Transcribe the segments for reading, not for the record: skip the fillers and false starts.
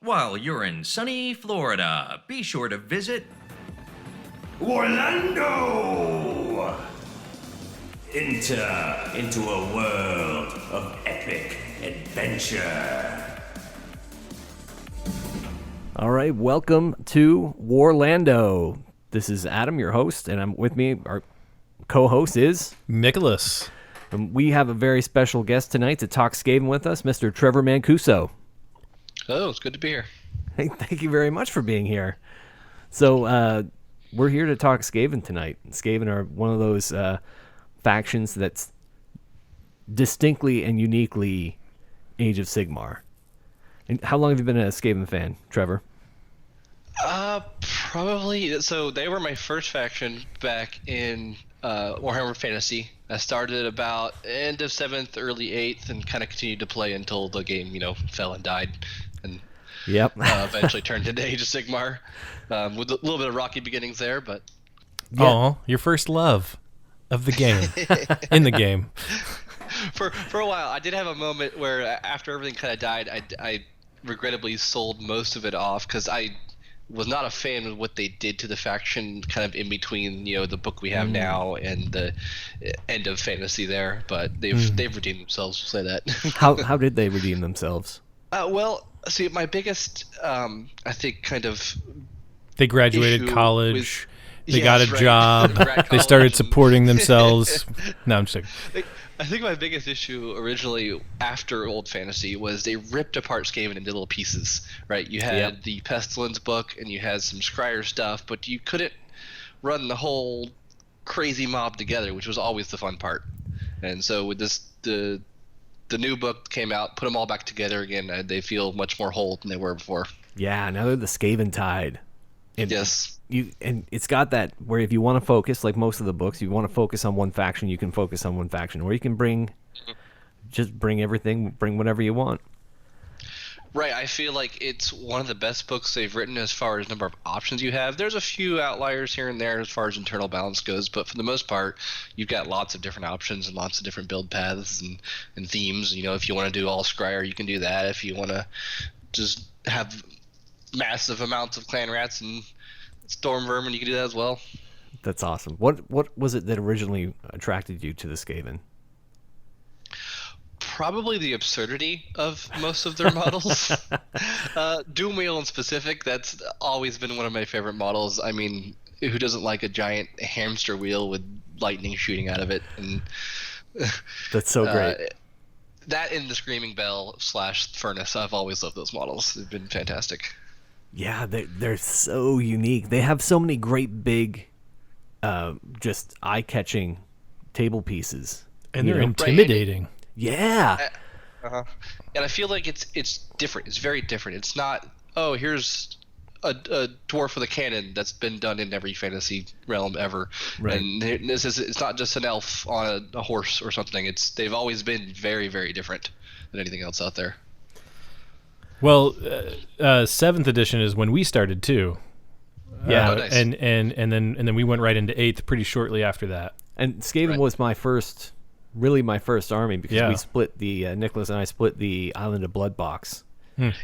While you're in sunny Florida, be sure to visit WARlando! Enter into a world of epic adventure. All right, welcome to WARlando. This is Adam, your host, and I'm with me. Our co-host is Nicholas. And we have a very special guest tonight to talk Skaven with us, Mr. Trevor Mancuso. Oh, it's good to be here. Hey, thank you very much for being here. So we're here to talk Skaven tonight. Skaven are one of those factions that's distinctly and uniquely Age of Sigmar. And how long have you been a Skaven fan, Trevor? Probably. So they were my first faction back in Warhammer Fantasy. I started about end of 7th, early 8th, and kind of continued to play until the game, fell and died. And eventually turned into Age of Sigmar, with a little bit of rocky beginnings there, but... Yeah. Oh, your first love of the game. In the game. For a while, I did have a moment where after everything kind of died, I regrettably sold most of it off because I was not a fan of what they did to the faction kind of in between, the book we have now and the end of fantasy there, but they've redeemed themselves, we'll say that. How did they redeem themselves? Well, see, my biggest, I think, kind of... They graduated college. They got a right. job. They started supporting themselves. No, I'm just kidding. I think my biggest issue originally after Old Fantasy was they ripped apart Skaven into little pieces, right? You had the Pestilence book and you had some Scryer stuff, but you couldn't run the whole crazy mob together, which was always the fun part. And so with this, the new book came out, put them all back together again, they feel much more whole than they were before. Yeah, now they're the Skaven Tide. And yes. And it's got that where if you want to focus, like most of the books, you want to focus on one faction, you can focus on one faction, or you can bring everything, bring whatever you want. Right, I feel like it's one of the best books they've written as far as number of options you have. There's a few outliers here and there as far as internal balance goes, but for the most part, you've got lots of different options and lots of different build paths and themes. If you want to do all Scryer, you can do that. If you want to just have massive amounts of clan rats and storm vermin, you can do that as well. That's awesome. What was it that originally attracted you to the Skaven? Probably the absurdity of most of their models. Doomwheel in specific, that's always been one of my favorite models. I mean, who doesn't like a giant hamster wheel with lightning shooting out of it? And that's so great. That and the Screaming Bell / Furnace, I've always loved those models. They've been fantastic. Yeah, they're so unique. They have so many great big, just eye-catching table piees. And they're intimidating. Right. Yeah. And I feel like it's different. It's very different. It's not, here's a dwarf with a cannon that's been done in every fantasy realm ever. Right. And it's not just an elf on a horse or something. They've always been very, very different than anything else out there. Well, 7th edition is when we started too. Yeah, nice. and then we went right into 8th pretty shortly after that. And Skaven was my first army because we split Nicholas and I split the Island of Blood box.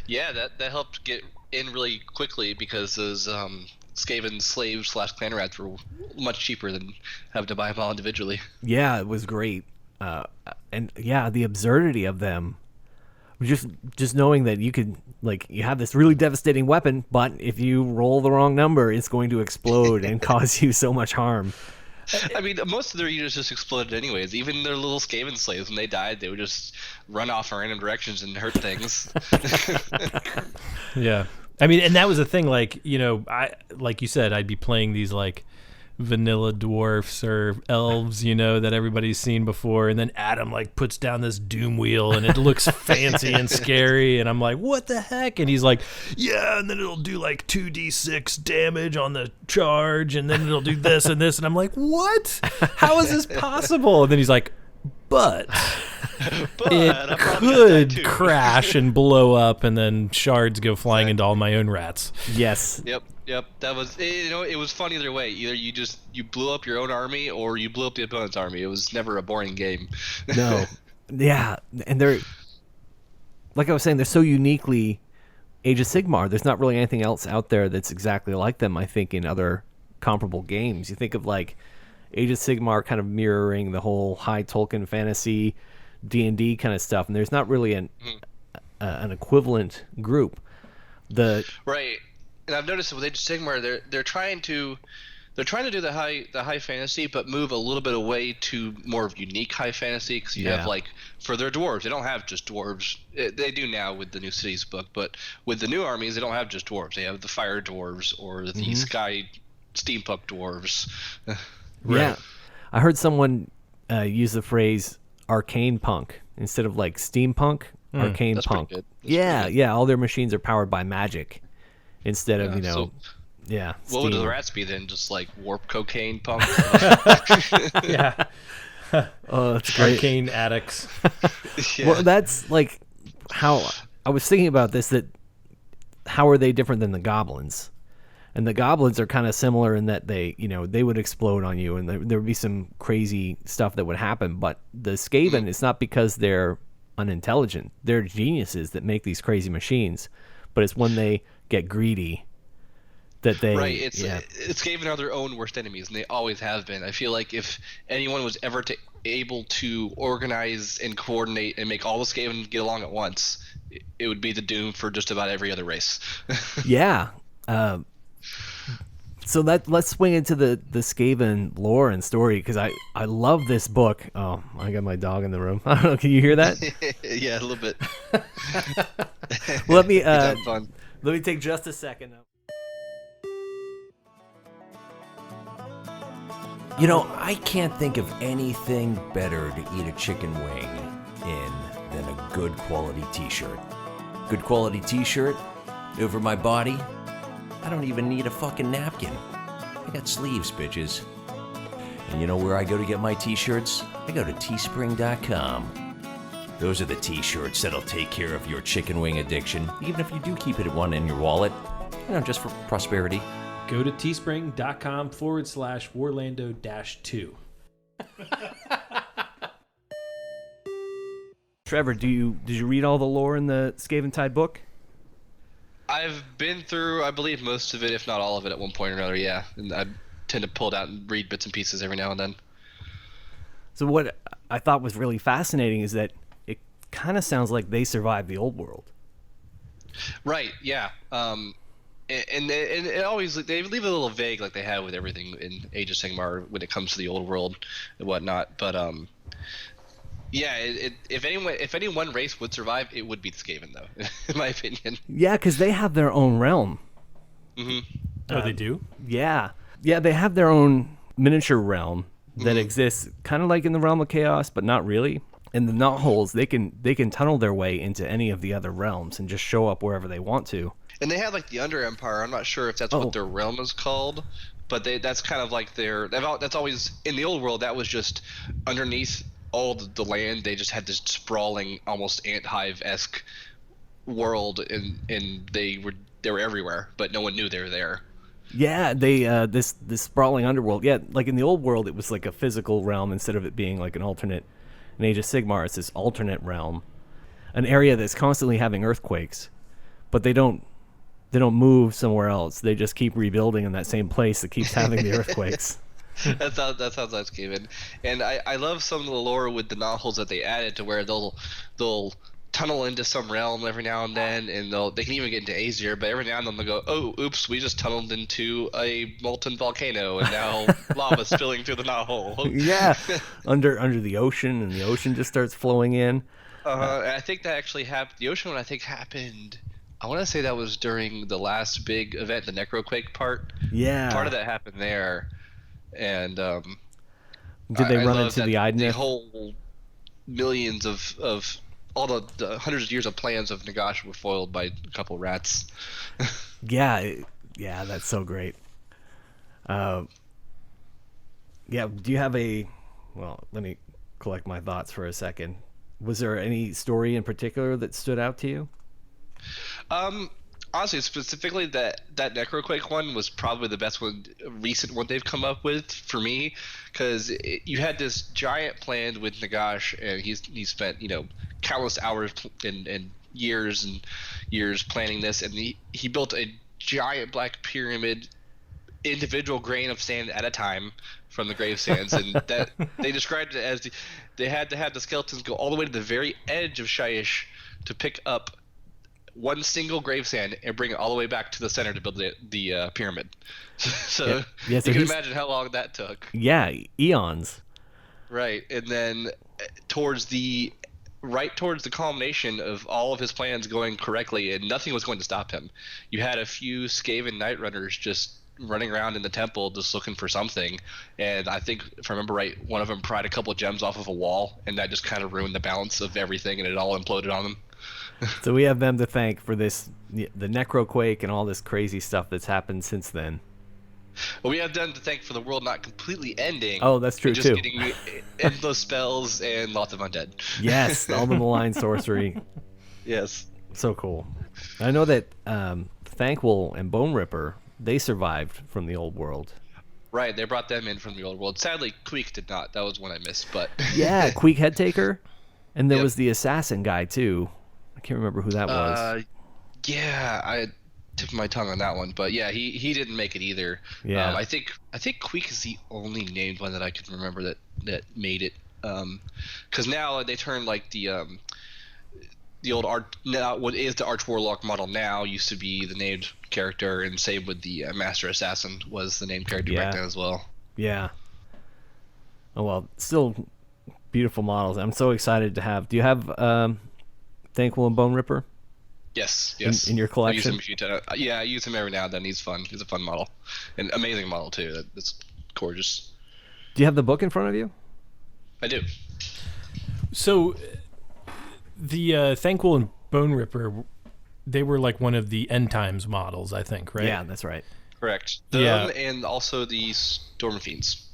Yeah, that helped get in really quickly because those Skaven slaves / clan rats were much cheaper than having to buy them all individually. Yeah, it was great. And yeah, the absurdity of them. Just knowing that you could, you have this really devastating weapon, but if you roll the wrong number, it's going to explode and cause you so much harm. I mean, most of their units just exploded anyways. Even their little Skaven slaves, when they died, they would just run off in random directions and hurt things. Yeah. I mean, and that was the thing, like you said, I'd be playing these, vanilla dwarfs or elves, that everybody's seen before, and then Adam puts down this doom wheel and it looks fancy and scary, and I'm like, what the heck? And he's like, yeah, and then it'll do 2d6 damage on the charge, and then it'll do this and this, and I'm like, what? How is this possible? And then he's like, but it could crash and blow up, and then shards go flying into all my own rats. Yes. Yep. That was, it was fun either way. Either you blew up your own army or you blew up the opponent's army. It was never a boring game. No. Yeah, and they're, like I was saying, they're so uniquely Age of Sigmar. There's not really anything else out there that's exactly like them, I think, in other comparable games. You think of like Age of Sigmar kind of mirroring the whole high Tolkien fantasy D&D kind of stuff, and there's not really an equivalent group. Right. And I've noticed with Age of Sigmar, they're trying to do the high fantasy, but move a little bit away to more of unique high fantasy, because you have like for their dwarves, they don't have just dwarves. They do now with the new cities book, but with the new armies, they don't have just dwarves. They have the fire dwarves or the sky steampunk dwarves. Yeah, I heard someone use the phrase arcane punk instead of like steampunk. Arcane That's punk. pretty good. Yeah. All their machines are powered by magic instead of So what would steam. the rats be then? Just like warp cocaine punk? Yeah. Oh, that's great. Arcane addicts. Yeah. Well, that's like how I was thinking about this. That how are they different than the goblins? And the goblins are kind of similar in that they would explode on you, and there would be some crazy stuff that would happen. But the Skaven, it's not because they're unintelligent; they're geniuses that make these crazy machines. But it's when they get greedy that they It's Skaven are their own worst enemies, and they always have been. I feel like if anyone was ever able to organize and coordinate and make all the Skaven get along at once, it would be the doom for just about every other race. Yeah. So let's swing into the Skaven lore and story, because I love this book. Oh, I got my dog in the room. I don't know. Can you hear that? Yeah, a little bit. Let me Fun. let me take just a second. You know, I can't think of anything better to eat a chicken wing in than a good quality t-shirt. Good quality t-shirt over my body. I don't even need a fucking napkin. I got sleeves, bitches. And you know where I go to get my t-shirts? I go to teespring.com. Those are the t-shirts that'll take care of your chicken wing addiction, even if you do keep it one in your wallet. Just for prosperity. Go to teespring.com/Warlando-2. Trevor, did you read all the lore in the Skaven Tide book? I've been through, I believe, most of it, if not all of it, at one point or another. Yeah, and I tend to pull it out and read bits and pieces every now and then. So what I thought was really fascinating is that it kind of sounds like they survived the old world. Right. Yeah. And it always, they leave it a little vague, like they have with everything in Age of Sigmar when it comes to the old world and whatnot. But yeah, if any one race would survive, it would be the Skaven, though, in my opinion. Yeah, because they have their own realm. Mm-hmm. Oh, they do? Yeah, they have their own miniature realm that exists kind of like in the realm of chaos, but not really. And the knotholes, they can tunnel their way into any of the other realms and just show up wherever they want to. And they have like the Under Empire. I'm not sure if that's what their realm is called, but that's kind of like that's always in the old world. That was just underneath all the land. They just had this sprawling, almost ant hive-esque world, and they were everywhere, but no one knew they were there. Yeah, they this sprawling underworld. Yeah, like in the old world, it was like a physical realm instead of it being like an alternate. In Age of Sigmar, it's this alternate realm, an area that's constantly having earthquakes, but they don't move somewhere else. They just keep rebuilding in that same place that keeps having the earthquakes. That sounds like Skaven. And I love some of the lore with the knotholes that they added to where they'll tunnel into some realm every now and then, and they can even get into Aesir, but every now and then they'll go, oh, oops, we just tunneled into a molten volcano, and now lava's spilling through the knothole. Yeah, under the ocean, and the ocean just starts flowing in. And I think that actually happened. The ocean one, I think, happened. I want to say that was during the last big event, the Necroquake part. Yeah, part of that happened there, and did they run into the Idnith? The whole millions of all the hundreds of years of plans of Nagash were foiled by a couple rats. Yeah, that's so great. Yeah, do you have well, let me collect my thoughts for a second. Was there any story in particular that stood out to you? Honestly, specifically that Necroquake one was probably the best one, recent one they've come up with for me, because you had this giant plan with Nagash, and he spent countless hours and years and years planning this, and he built a giant black pyramid, individual grain of sand at a time from the grave sands, and that they described it as they had to have the skeletons go all the way to the very edge of Shyish to pick up one single grave sand and bring it all the way back to the center to build the pyramid. So Yeah, so you can imagine how long that took. Yeah, eons. Right, and then right towards the culmination of all of his plans going correctly, and nothing was going to stop him. You had a few Skaven Night Runners just running around in the temple just looking for something, and I think, if I remember right, one of them pried a couple of gems off of a wall, and that just kind of ruined the balance of everything, and it all imploded on them. So we have them to thank for this, the necroquake and all this crazy stuff that's happened since then. Well, we have them to thank for the world not completely ending. Oh, that's true, and just too. getting endless spells and lots of undead. Yes, all the malign sorcery. Yes. So cool. I know that Thankful and Bone Ripper, they survived from the old world. Right, they brought them in from the old world. Sadly, Queek did not. That was one I missed, but... Yeah, Queek Headtaker. And there Yep. was the assassin guy, too. I can't remember who that was. Yeah, I tipped my tongue on that one, but yeah, he didn't make it either. Yeah. I think Queek is the only named one that I can remember that made it. Because now they turned like the old what is the Arch Warlock model now used to be the named character, and same with the Master Assassin was the named character back then as well. Yeah. Oh, well, still beautiful models. I'm so excited to have. Do you have Thankful and Bone Ripper? Yes. In your collection? I use him a few times. Yeah, I use him every now and then. He's fun. He's a fun model. An amazing model, too. That's gorgeous. Do you have the book in front of you? I do. So, the Thankful and Bone Ripper, they were like one of the End Times models, I think, right? Yeah, that's right. Correct. Them and also the Storm Fiends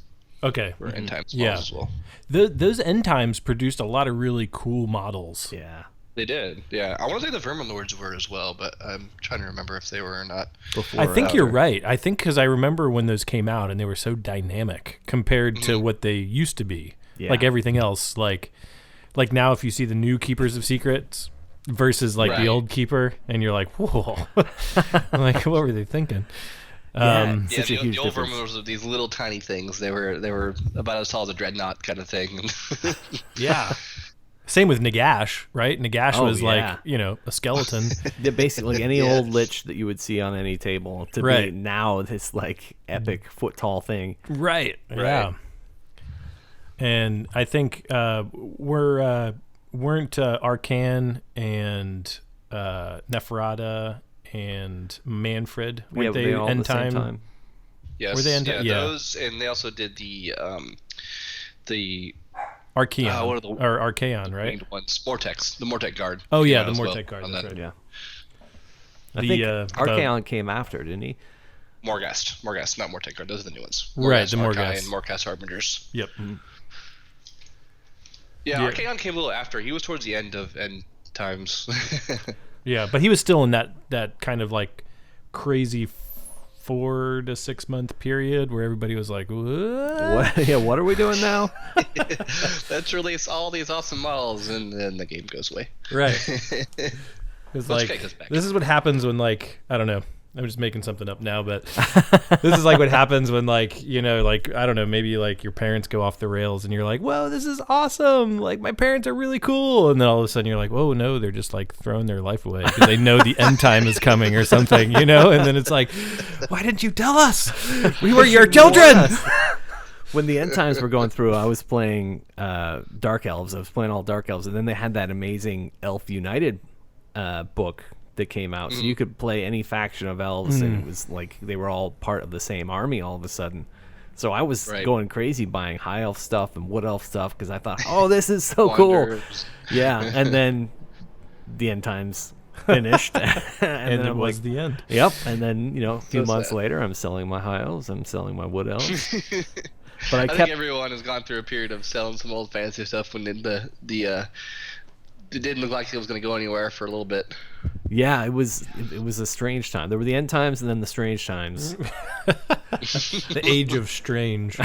Okay. were End Times Yeah. models as well. Those End Times produced a lot of really cool models. Yeah. They did, yeah. I want to say the Vermin Lords were as well, but I'm trying to remember if they were or not. Before I or think you're after? right. I think because I remember when those came out and they were so dynamic compared to what they used to be. Yeah. Like everything else. Like now if you see the new Keepers of Secrets versus like the Right. old Keeper, and you're like, whoa. Like, what were they thinking? Yeah, Yeah, such a huge the old difference. Vermin Lords were these little tiny things. They were about as tall as a dreadnought kind of thing. Yeah. Same with Nagash, right? Nagash Oh, was yeah. like, a skeleton. Yeah, basically any Yeah. old lich that you would see on any table to be Right. now this like epic foot tall thing. Right. Yeah. And I think weren't Arcan and Neferata and Manfred, Yeah, weren't were they all End at the same Time? time? Yes, Were they yeah, yeah. those, and they also did the Archeon what are the or Archeon, right? winged ones, Mortex, the Mortec Guard. Oh yeah, came the out as Mortec Guard. on That's that. right. Yeah. I The, think the- Archaon came after, didn't he? Morghast, not Mortec Guard. Those are the new ones. Right, the Morghast, Morghast. and Morghast Harbingers. Yep. Yeah, Yeah. Archaon came a little after. He was towards the end of End Times. Yeah, but he was still in that kind of like crazy 4 to 6 month period where everybody was like, "What?" What? Yeah, what are we doing now? Let's release all these awesome models, and then the game goes away. Right. It's Let's like take us back. this is what happens when like I don't know. I'm just making something up now, but this is like what happens when like I don't know, maybe like your parents go off the rails and you're like, "Whoa, this is awesome! Like my parents are really cool," and then all of a sudden you're like, "Whoa, no, they're just like throwing their life away because they know the end time is coming or something," And then it's like, "Why didn't you tell us? We were your children." When the end times were going through, I was playing Dark Elves. I was playing all Dark Elves, and then they had that amazing Elf United book that came out. So you could play any faction of elves, and it was like they were all part of the same army all of a sudden. So I was Right. going crazy buying high elf stuff and wood elf stuff because I thought, oh, this is so cool. Wonders. Yeah, and then the end times finished, and And then it I'm was like, the end. yep. And then a few So months sad. later, I'm selling my high elves. I'm selling my wood elves. But I I kept think everyone has gone through a period of selling some old fancy stuff when it didn't look like it was going to go anywhere for a little bit. Yeah, it was a strange time. There were the end times and then the strange times. The age of strange.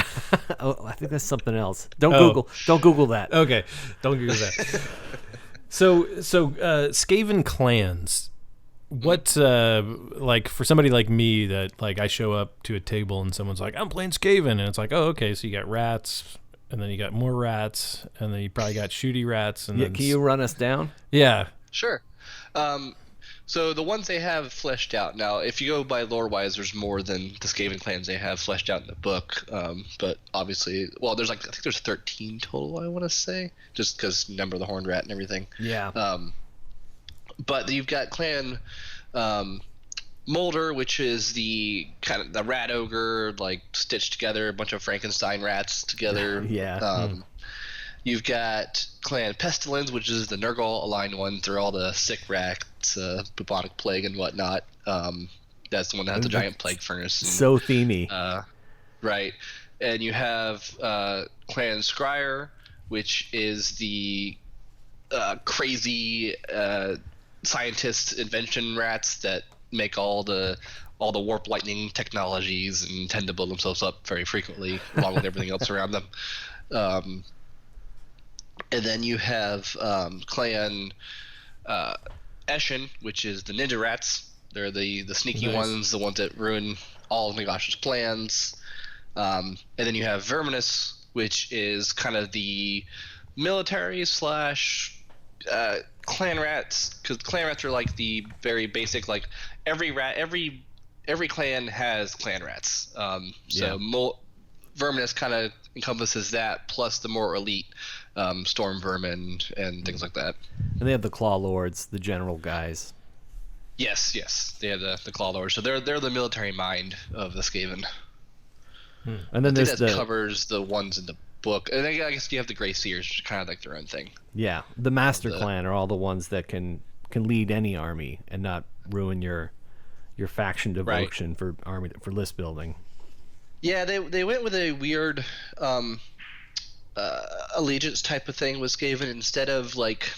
Oh, I think that's something else. Don't Oh. Google that. Okay, don't do that. So Skaven clans. What like for somebody like me that like I show up to a table and someone's like, I'm playing Skaven, and it's like, oh, okay, so you got rats, and then you got more rats, and then you probably got shooty rats, and Yeah, then can you run us down? Yeah. Sure. So the ones they have fleshed out now, if you go by lore-wise, there's more than the Skaven clans they have fleshed out in the book. But obviously, well, I think there's 13 total, I want to say, just because number of the horned rat and everything. Yeah. But you've got clan Molder, which is the kind of the rat ogre, like stitched together, a bunch of Frankenstein rats together. Yeah. You've got clan Pestilence, which is the Nurgle aligned one through all the sick rats, bubonic plague and whatnot. That's the one that has the giant plague furnace. And, So themey. right. And you have clan Scryer, which is the crazy scientist invention rats that make all the warp lightning technologies and tend to build themselves up very frequently along with everything else around them. And then you have clan Eshin, which is the ninja rats. They're the sneaky ones, the ones that ruin all of Nagash's plans. And then you have Verminous, which is kind of the military slash clan rats, because clan rats are like the very basic, like every clan has clan rats. Verminous kind of encompasses that, plus the more elite storm vermin and things like that. And they have the Claw Lords, the general guys. Yes, they have the Claw Lords. So they're the military mind of the Skaven. And then I think there's that covers the ones in the book. And I guess you have the Grey Seers, which are kind of like their own thing. Yeah, the Master Clan are all the ones that can lead any army and not ruin your faction devotion for list building. Yeah, they went with a weird allegiance type of thing with Skaven. Instead of like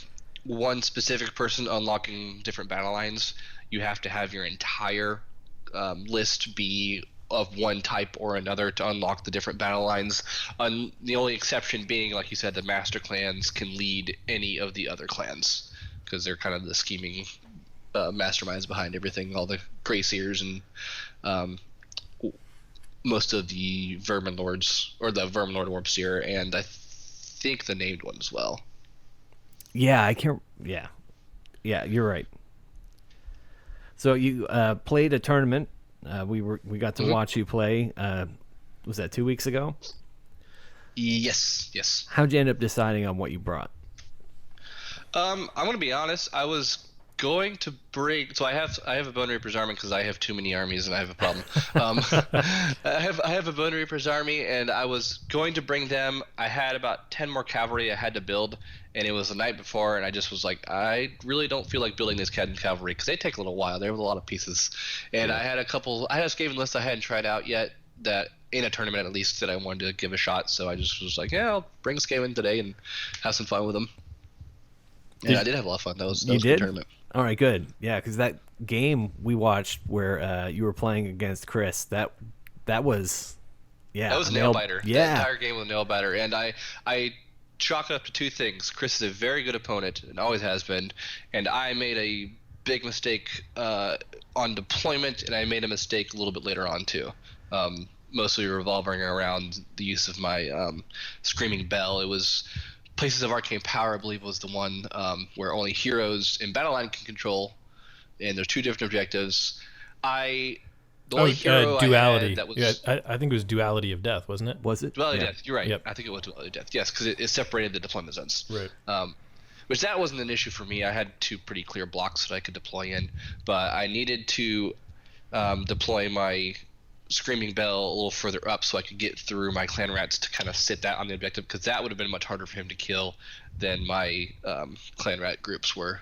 one specific person unlocking different battle lines, you have to have your entire list be of one type or another to unlock the different battle lines. The only exception being, like you said, the master clans can lead any of the other clans because they're kind of the scheming masterminds behind everything, all the Grey Seers and most of the Vermin Lords, or the Vermin Lord Warp Seer, and I think the named one as well. Yeah, I can't. Yeah, you're right. So you played a tournament. We got to watch you play. Was that 2 weeks ago? Yes. How'd you end up deciding on what you brought? I'm gonna be honest. I was going to bring. So I have a Bone Reaper's army because I have too many armies and I have a problem. I have a Bone Reaper's army and I was going to bring them. I had about 10 more cavalry I had to build, and it was the night before, and I just was like, I really don't feel like building this cavalry because they take a little while. They have a lot of pieces, and I had a Skaven list I hadn't tried out yet, that in a tournament at least, that I wanted to give a shot. So I just was like, yeah, I'll bring Skaven today and have some fun with them. And I did have a lot of fun. That was a good tournament. All right, good. Yeah, because that game we watched where you were playing against Chris, that was that was a nail biter. Yeah, the entire game was a nail biter, and I chalk it up to two things. Chris is a very good opponent and always has been, and I made a big mistake on deployment, and I made a mistake a little bit later on too. Mostly revolving around the use of my Screaming Bell. It was Places of Arcane Power, I believe, was the one where only heroes in battle line can control, and there's two different objectives. The only hero duality. I had that was I think it was Duality of Death, wasn't it? Was it? Duality of Yeah. Death. You're right. Yep. I think it was Duality of Death. Yes, because it separated the deployment zones. Right. Which that wasn't an issue for me. I had two pretty clear blocks that I could deploy in, but I needed to deploy my Screaming Bell a little further up so I could get through my clan rats to kind of sit that on the objective, because that would have been much harder for him to kill than my clan rat groups were.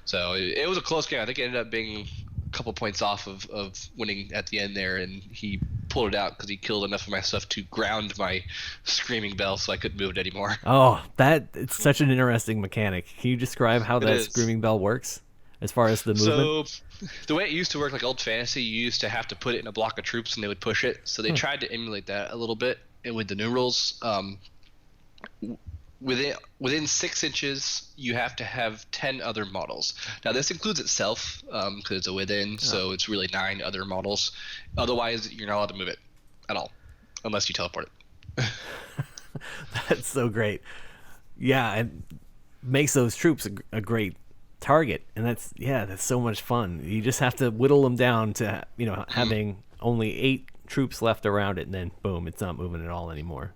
So it was a close game. I think it ended up being a couple points off of winning at the end there, and he pulled it out because he killed enough of my stuff to ground my Screaming Bell so I couldn't move it anymore. Oh, it's such an interesting mechanic. Can you describe how that Screaming Bell works as far as the movement? So the way it used to work, like old fantasy, you used to have to put it in a block of troops and they would push it. So they tried to emulate that a little bit with the new rules. within 6 inches, you have to have 10 other models. Now this includes itself because it's a within, so it's really 9 other models. Otherwise, you're not allowed to move it at all, unless you teleport it. That's so great. Yeah, and makes those troops a great target, and that's so much fun. You just have to whittle them down to having only 8 troops left around it, and then boom, it's not moving at all anymore.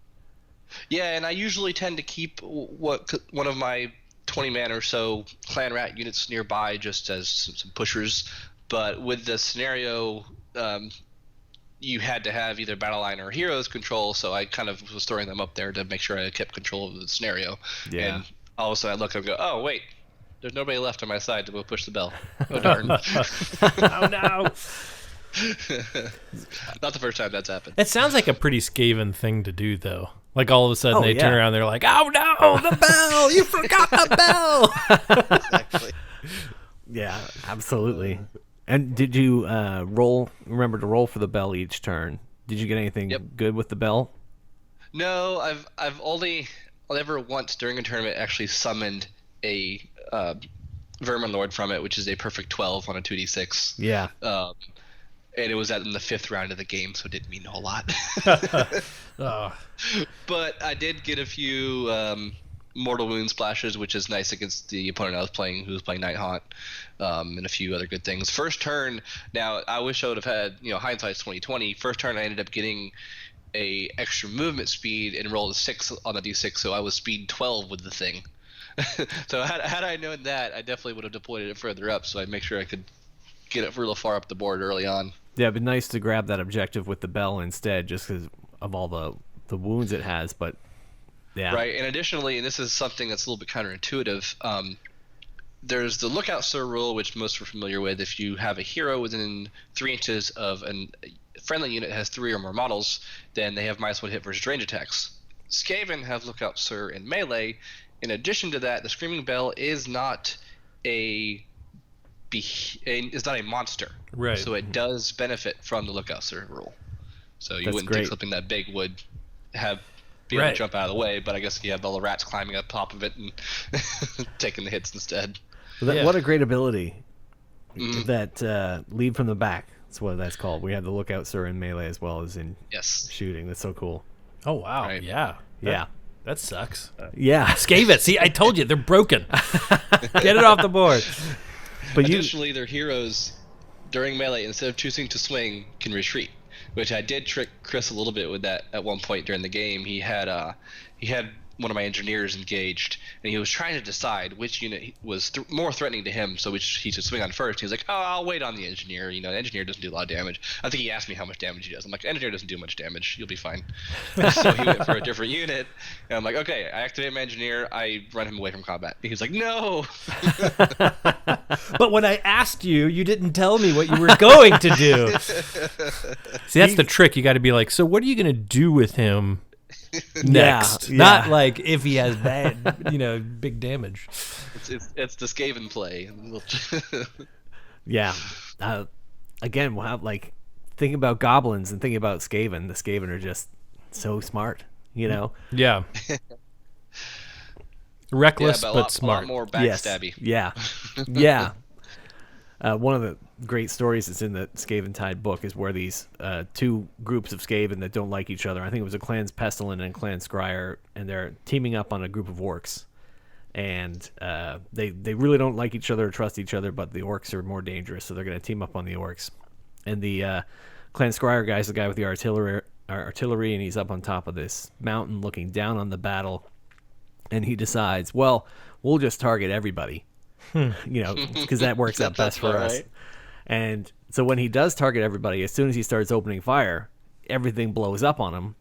Yeah, and I usually tend to keep one of my 20-man or so clan rat units nearby just as some pushers. But with the scenario, you had to have either battle line or heroes control, so I kind of was throwing them up there to make sure I kept control of the scenario. Yeah. And all of a sudden I look and go, oh, wait, there's nobody left on my side to go push the bell. Oh, darn. Oh, no. Not the first time that's happened. It sounds like a pretty Skaven thing to do, though. Like all of a sudden Oh, they turn yeah. around, they're like, "Oh no, the bell! You forgot the bell!" Exactly. Yeah, absolutely. And did you remember to roll for the bell each turn? Did you get anything good with the bell? No, I've only ever once during a tournament actually summoned a Vermin Lord from it, which is a perfect 12 on a 2d6. Yeah. And it was in the 5th round of the game, so it didn't mean a whole lot. Oh. But I did get a few mortal wound splashes, which is nice against the opponent I was playing, who was playing Night Haunt, and a few other good things. First turn, now I wish I would have had, hindsight's 2020. First turn, I ended up getting a extra movement speed and rolled a 6 on the d6, so I was speed 12 with the thing. So had I known that, I definitely would have deployed it further up, so I'd make sure I could get it real far up the board early on. Yeah, it'd be nice to grab that objective with the bell instead, just because of all the wounds it has. But yeah, right. And additionally, and this is something that's a little bit counterintuitive. There's the lookout sir rule, which most are familiar with. If you have a hero within 3 inches of a friendly unit that has 3 or more models, then they have -1 hit versus range attacks. Skaven have lookout sir in melee. In addition to that, the screaming bell is not a monster, Right. So it does benefit from the lookout sir rule. So you That's wouldn't great. think something that big would be able Right. to jump out of the way, but I guess you have all the rats climbing up top of it and taking the hits instead. Yeah. What a great ability! That lead from the back. That's what that's called. We have the lookout sir in melee as well as in Yes. shooting. That's so cool. Oh wow, Right. yeah, Yeah, that sucks. yeah. Skaven, see, I told you they're broken. Get it off the board. But you, Additionally, their heroes during melee, instead of choosing to swing, can retreat, which I did trick Chris a little bit with that at one point during the game. He had one of my engineers engaged, and he was trying to decide which unit was more threatening to him, so which he should swing on first. He was like, "Oh, I'll wait on the engineer. The engineer doesn't do a lot of damage." I think he asked me how much damage he does. I'm like, "Engineer doesn't do much damage. You'll be fine." So he went for a different unit, and I'm like, "Okay, I activate my engineer. I run him away from combat." He was like, "No." But when I asked you, you didn't tell me what you were going to do. See, that's the trick. You got to be like, so what are you going to do with him next? Yeah. Not like if he has bad, big damage. It's the Skaven play. yeah. Again, we'll have thinking about goblins and thinking about Skaven. The Skaven are just so smart. Yeah. Reckless, but but smart. a lot more Yes. backstabby. Yeah. Yeah. One of the great stories that's in the Skaven Tide book is where these 2 groups of Skaven that don't like each other, I think it was a Clan's Pestilent and Clan Scryer, and they're teaming up on a group of orcs. And they really don't like each other or trust each other, but the orcs are more dangerous, so they're going to team up on the orcs. And the Clan Scryer guy's the guy with the artillery, and he's up on top of this mountain looking down on the battle. And he decides, well, we'll just target everybody, because that works out best for us. Right. And so when he does target everybody, as soon as he starts opening fire, everything blows up on him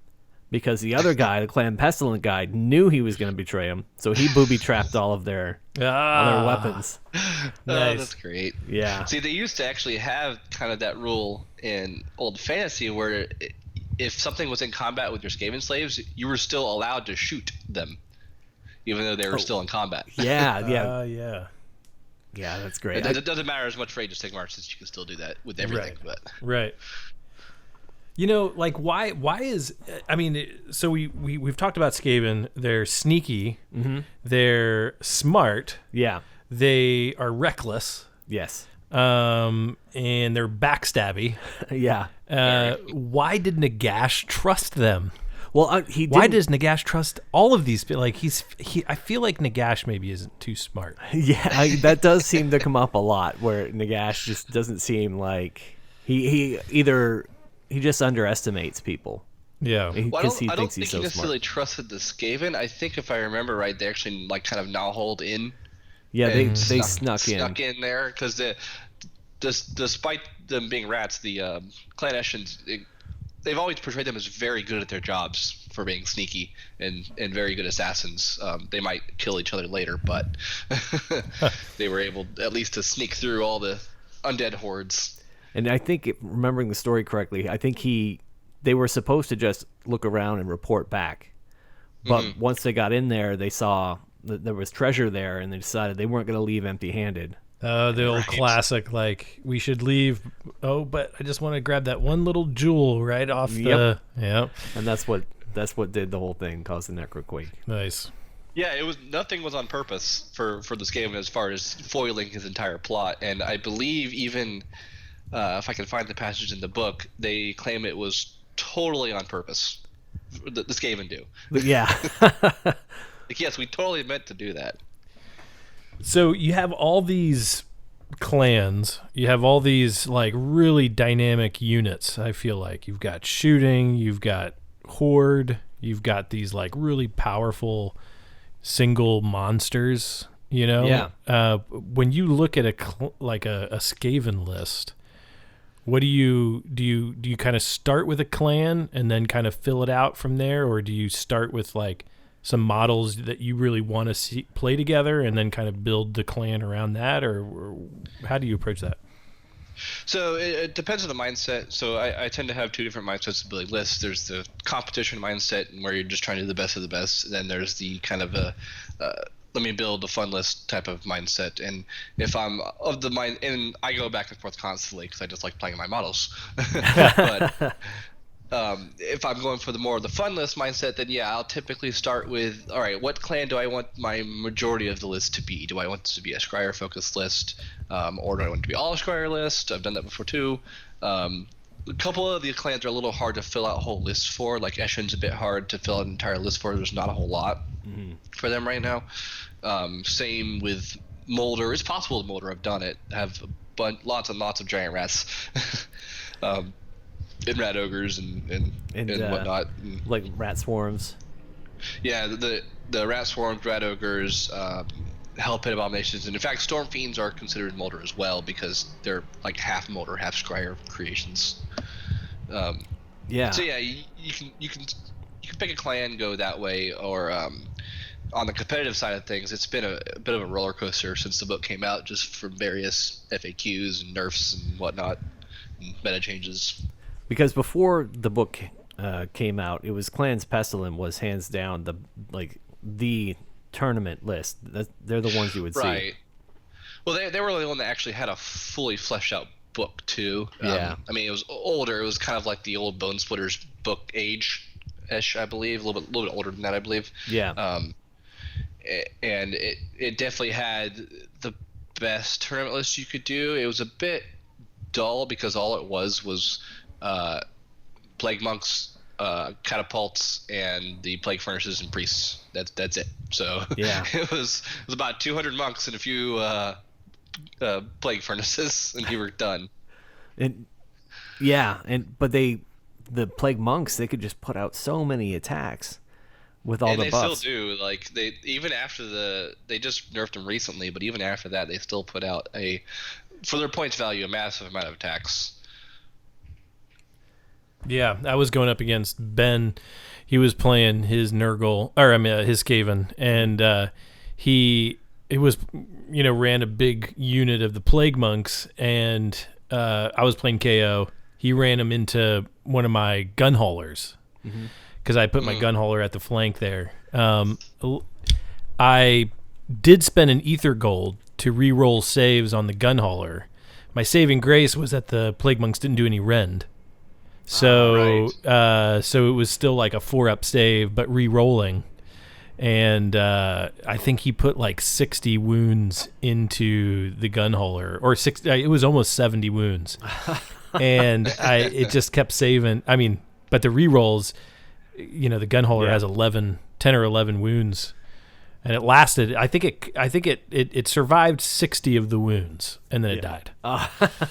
because the other guy, the Clan Pestilent guy, knew he was going to betray him. So he booby-trapped all of their weapons. Oh, Nice. that's great. Yeah. See, they used to actually have kind of that rule in Old Fantasy where if something was in combat with your Skaven slaves, you were still allowed to shoot them, even though they were still in combat. Yeah, yeah. Yeah. Yeah, that's great. It doesn't matter as much for Age of Sigmar since you can still do that with everything. Right. But Right. You know, like why is I mean, so we've talked about Skaven. They're sneaky. Mm-hmm. They're smart. Yeah. They are reckless. Yes. And they're backstabby. Yeah. Why did Nagash trust them? Well, why does Nagash trust all of these? Like I feel like Nagash maybe isn't too smart. Yeah, that does seem to come up a lot, where Nagash just doesn't seem like he just underestimates people. Yeah, well, I don't think he necessarily trusted the Skaven. I think if I remember right, they actually like kind of gnawholed in. Yeah, they snuck in there because despite them being rats, the Clan Eshans, they've always portrayed them as very good at their jobs for being sneaky and very good assassins. They might kill each other later, but they were able at least to sneak through all the undead hordes. And I think, remembering the story correctly, I think they were supposed to just look around and report back. But once they got in there, they saw that there was treasure there, and they decided they weren't going to leave empty-handed. The old classic, like, we should leave. Oh, but I just want to grab that one little jewel right off the. Yep. And that's what did the whole thing, caused the necroquake. Nice. Yeah, nothing was on purpose for the Skaven as far as foiling his entire plot, and I believe even if I can find the passage in the book, they claim it was totally on purpose. The Skaven do. Yeah. Like, yes, we totally meant to do that. So you have all these clans. You have all these like really dynamic units. I feel like you've got shooting, you've got horde, you've got these like really powerful single monsters. You know, yeah. When you look at a Skaven list, what do you kind of start with a clan and then kind of fill it out from there, or do you start with like some models that you really want to play together and then kind of build the clan around that, or how do you approach that? So it depends on the mindset. So I tend to have two different mindsets of building lists. There's the competition mindset, where you're just trying to do the best of the best. And then there's the kind of let me build a fun list type of mindset. And if I'm of the mind, and I go back and forth constantly because I just like playing my models. But if I'm going for the fun list mindset, then yeah, I'll typically start with, all right, what clan do I want my majority of the list to be? Do I want this to be a Scryer focused list, or do I want it to be all Scryer list? I've done that before too. A couple of the clans are a little hard to fill out whole lists for. Like Eshin's a bit hard to fill out an entire list for. There's not a whole lot for them right now. Same with Molder. It's possible with Molder. I've done it. I have lots and lots of giant rats. And rat ogres and whatnot. Like rat swarms. Yeah, the rat swarms, rat ogres, hell pit abominations, and in fact storm fiends are considered Molder as well because they're like half Molder, half Scryer creations. Yeah. So yeah, you can pick a clan, go that way, or on the competitive side of things, it's been a bit of a roller coaster since the book came out, just from various FAQs and nerfs and whatnot, and meta changes. Because before the book came out, it was Clans Pestilent was hands down the tournament list. They're the ones you would see. Right. Well, they were the only one that actually had a fully fleshed out book too. Yeah. I mean, it was older. It was kind of like the old Bone Splitters book age-ish, I believe. A little bit older than that, I believe. Yeah. And it definitely had the best tournament list you could do. It was a bit dull because all it was plague monks, catapults, and the plague furnaces and priests. That's it. So yeah, it was about 200 monks and a few plague furnaces, and you were done. And but the plague monks, they could just put out so many attacks with all the buffs. And they still do. Like even after they just nerfed them recently, but even after that, they still put out for their points value, a massive amount of attacks. Yeah, I was going up against Ben. He was playing his Nurgle, his Skaven, and he ran a big unit of the Plague Monks, and I was playing KO. He ran him into one of my gun haulers because I put my gun hauler at the flank there. I did spend an ether gold to re-roll saves on the gun hauler. My saving grace was that the Plague Monks didn't do any rend. So so it was still like a 4-up save, but re-rolling. And I think he put like 60 wounds into the gunholder, or it was almost 70 wounds. And it just kept saving. I mean, but the re-rolls, the gunholder has 10 or 11 wounds. And it lasted. I think it survived 60 of the wounds, and then it died.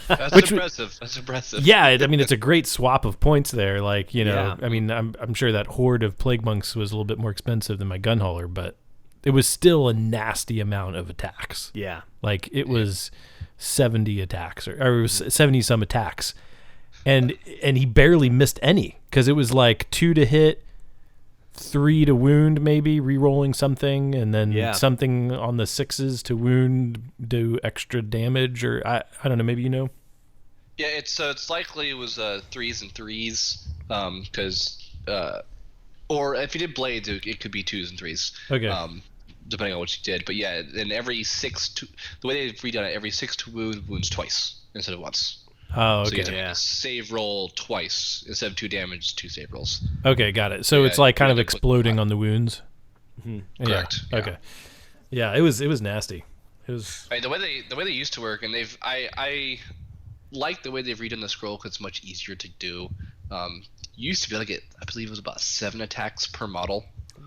That's impressive. That's impressive. Yeah, I mean, it's a great swap of points there. Like, I mean, I'm sure that horde of plague monks was a little bit more expensive than my gunhauler, but it was still a nasty amount of attacks. Yeah, like it was 70 attacks, or it was 70 some attacks, and he barely missed any because it was like 2 to hit. 3 to wound, maybe re-rolling something, and then something on the 6s to wound, do extra damage, or I don't know, maybe Yeah, it's likely it was 3s and 3s, because or if you did blades, it could be 2s and 3s. Okay. Depending on what you did, but yeah, and every 6 to the way they've redone it, every 6 to wounds twice instead of once. Oh, okay. So you have to make a save roll twice instead of 2 damage, 2 save rolls. Okay, got it. So it's like kind of exploding on the wounds. Mm-hmm. Correct. Yeah. Okay. Yeah, it was nasty. It was the way they used to work, and I like the way they've redone the scroll because it's much easier to do. You used to be able to get, I believe it was about 7 attacks per model.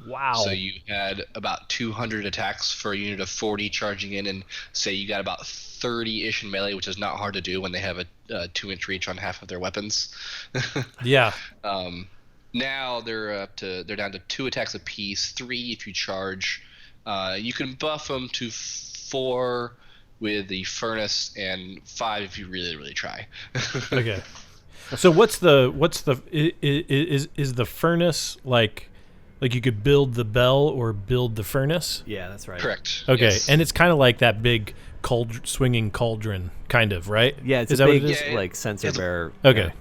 Wow. So you had about 200 attacks for a unit of 40 charging in, and say you got about 30-ish in melee, which is not hard to do when they have a 2-inch reach on half of their weapons. Yeah. Now they're down to 2 attacks apiece, 3 if you charge. You can buff them to 4 with the furnace, and 5 if you really, really try. Okay. So what's the is the furnace like you could build the bell or build the furnace? Yeah, that's right. Correct. Okay, Yes. and it's kind of like that big swinging cauldron, kind of, right? Yeah, it's is a that big what it is? like sensor bearer. Okay. Yeah. And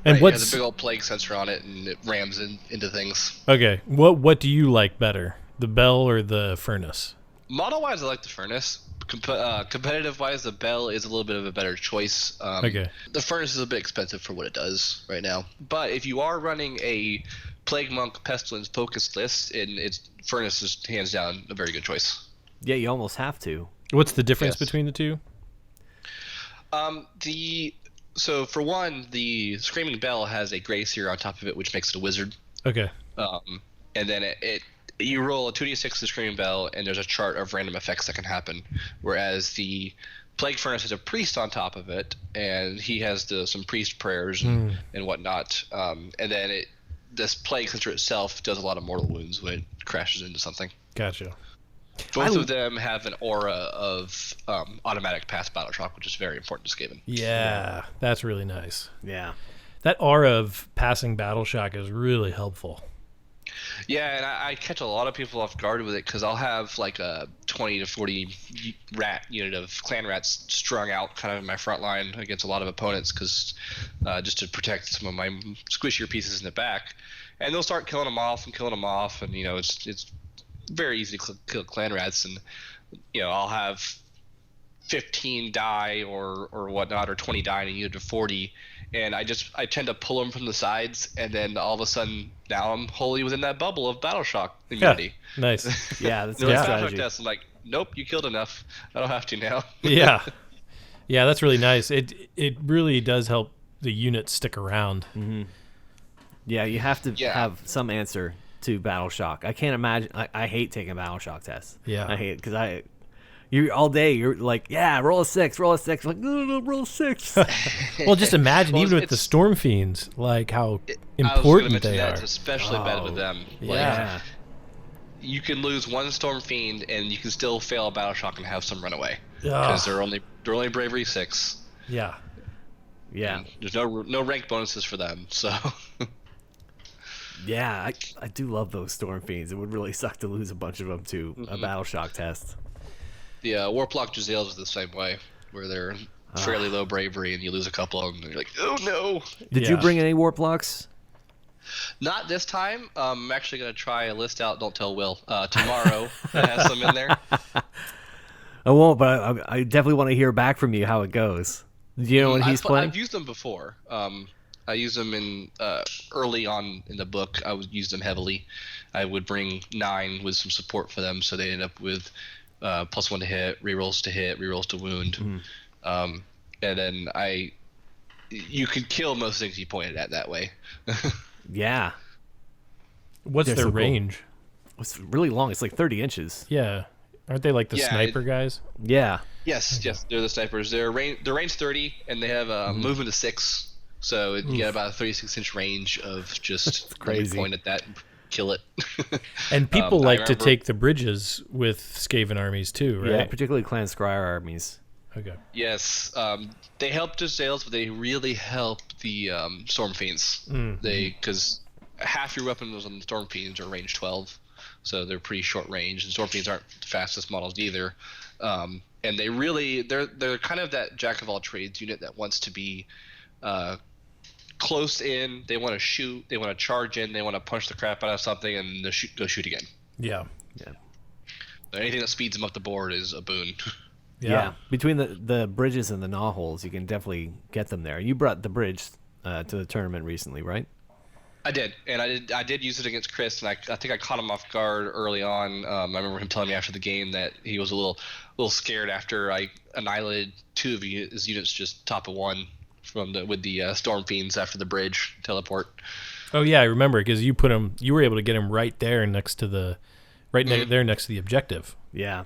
Right, it has what's a big old plague sensor on it, and it rams into things. okay? What do you like better, the bell or the furnace? Model-wise, I like the furnace. Competitive-wise, the bell is a little bit of a better choice. Okay. The furnace is a bit expensive for what it does right now. But if you are running a Plague Monk Pestilence focused list, and its furnace is hands down a very good choice. Yeah, you almost have to. What's the difference Yes. between the two? So for one, the Screaming Bell has a Grey Seer on top of it, which makes it a wizard. Okay. And then you roll a 2d6 to Screaming Bell, and there's a chart of random effects that can happen. Whereas the Plague Furnace has a priest on top of it, and he has some priest prayers and whatnot. And then this Plague Sensor itself does a lot of mortal wounds when it crashes into something. Gotcha. Both of them have an aura of automatic pass battle shock, which is very important to Skaven. Yeah, that's really nice. Yeah. That aura of passing battle shock is really helpful. Yeah, and I catch a lot of people off guard with it because I'll have like a 20 to 40 rat unit of clan rats strung out kind of in my front line against a lot of opponents because just to protect some of my squishier pieces in the back. And they'll start killing them off, and it's very easy to kill clan rats, and I'll have 15 die or whatnot, or 20 die in a unit of 40, and I tend to pull them from the sides, and then all of a sudden now I'm wholly within that bubble of battle shock immunity. Yeah, nice. Yeah, that's a They're good like, battle shock strategy. test. I'm like, nope, you killed enough. I don't have to now. Yeah, that's really nice. It really does help the units stick around. Yeah, you have to Yeah. have some answer to battle shock. I can't imagine. I hate taking battle shock tests. Yeah. I hate it because you all day you're like, yeah, roll a 6, roll a 6. I'm like, no, roll a 6. Well, just imagine, Well, even with the it's- Storm Fiends, like how I was gonna important mention they that. are. It's especially bad with them. Like, Yeah. you can lose one Storm Fiend, and you can still fail a battle shock and have some run away Ugh. because they're only bravery 6. Yeah. Yeah. There's no rank bonuses for them, so. Yeah, I do love those Storm Fiends. It would really suck to lose a bunch of them to a battle shock test. The Warplock Jazales is the same way, where they're fairly low bravery, and you lose a couple of them, and you're like, oh no! Did you Yeah. bring any warp locks? Not this time. I'm actually going to try a list out, don't tell Will, tomorrow that has some in there. I won't, but I definitely want to hear back from you how it goes. Do you know what he's playing? I've used them before. I use them in early on in the book. I would use them heavily. I would bring 9 with some support for them, so they end up with +1 to hit, rerolls to hit, rerolls to wound, and then you can kill most things you pointed at that way. Yeah. What's They're their so cool. range? It's really long. It's like 30 inches. Yeah. Aren't they like the Yeah, sniper guys? Yeah. Yes, they're the snipers. They're range 30, and they have movement to 6. So you get about a 36-inch range of just crazy. point at that and kill it. And people I like to remember- take the bridges with Skaven armies too, right? Yeah, particularly Clan Scryer armies. Okay. Yes, they help to sales, but they really help the Storm Fiends. Because half your weapons on the Storm Fiends are range 12, so they're pretty short range, and Storm Fiends aren't the fastest models either. And they're kind of that jack of all trades unit that wants to be close in. They want to shoot. They want to charge in. They want to punch the crap out of something and go shoot again. Yeah. Anything that speeds them up the board is a boon. Yeah. Between the bridges and the gnaw holes, you can definitely get them there. You brought the bridge to the tournament recently, right? I did, and I did use it against Chris, and I think I caught him off guard early on. I remember him telling me after the game that he was a little scared after I annihilated 2 of his units just top of 1 with the Storm Fiends after the bridge teleport. Oh yeah, I remember because you were able to get him right there next to the next to the objective. Yeah.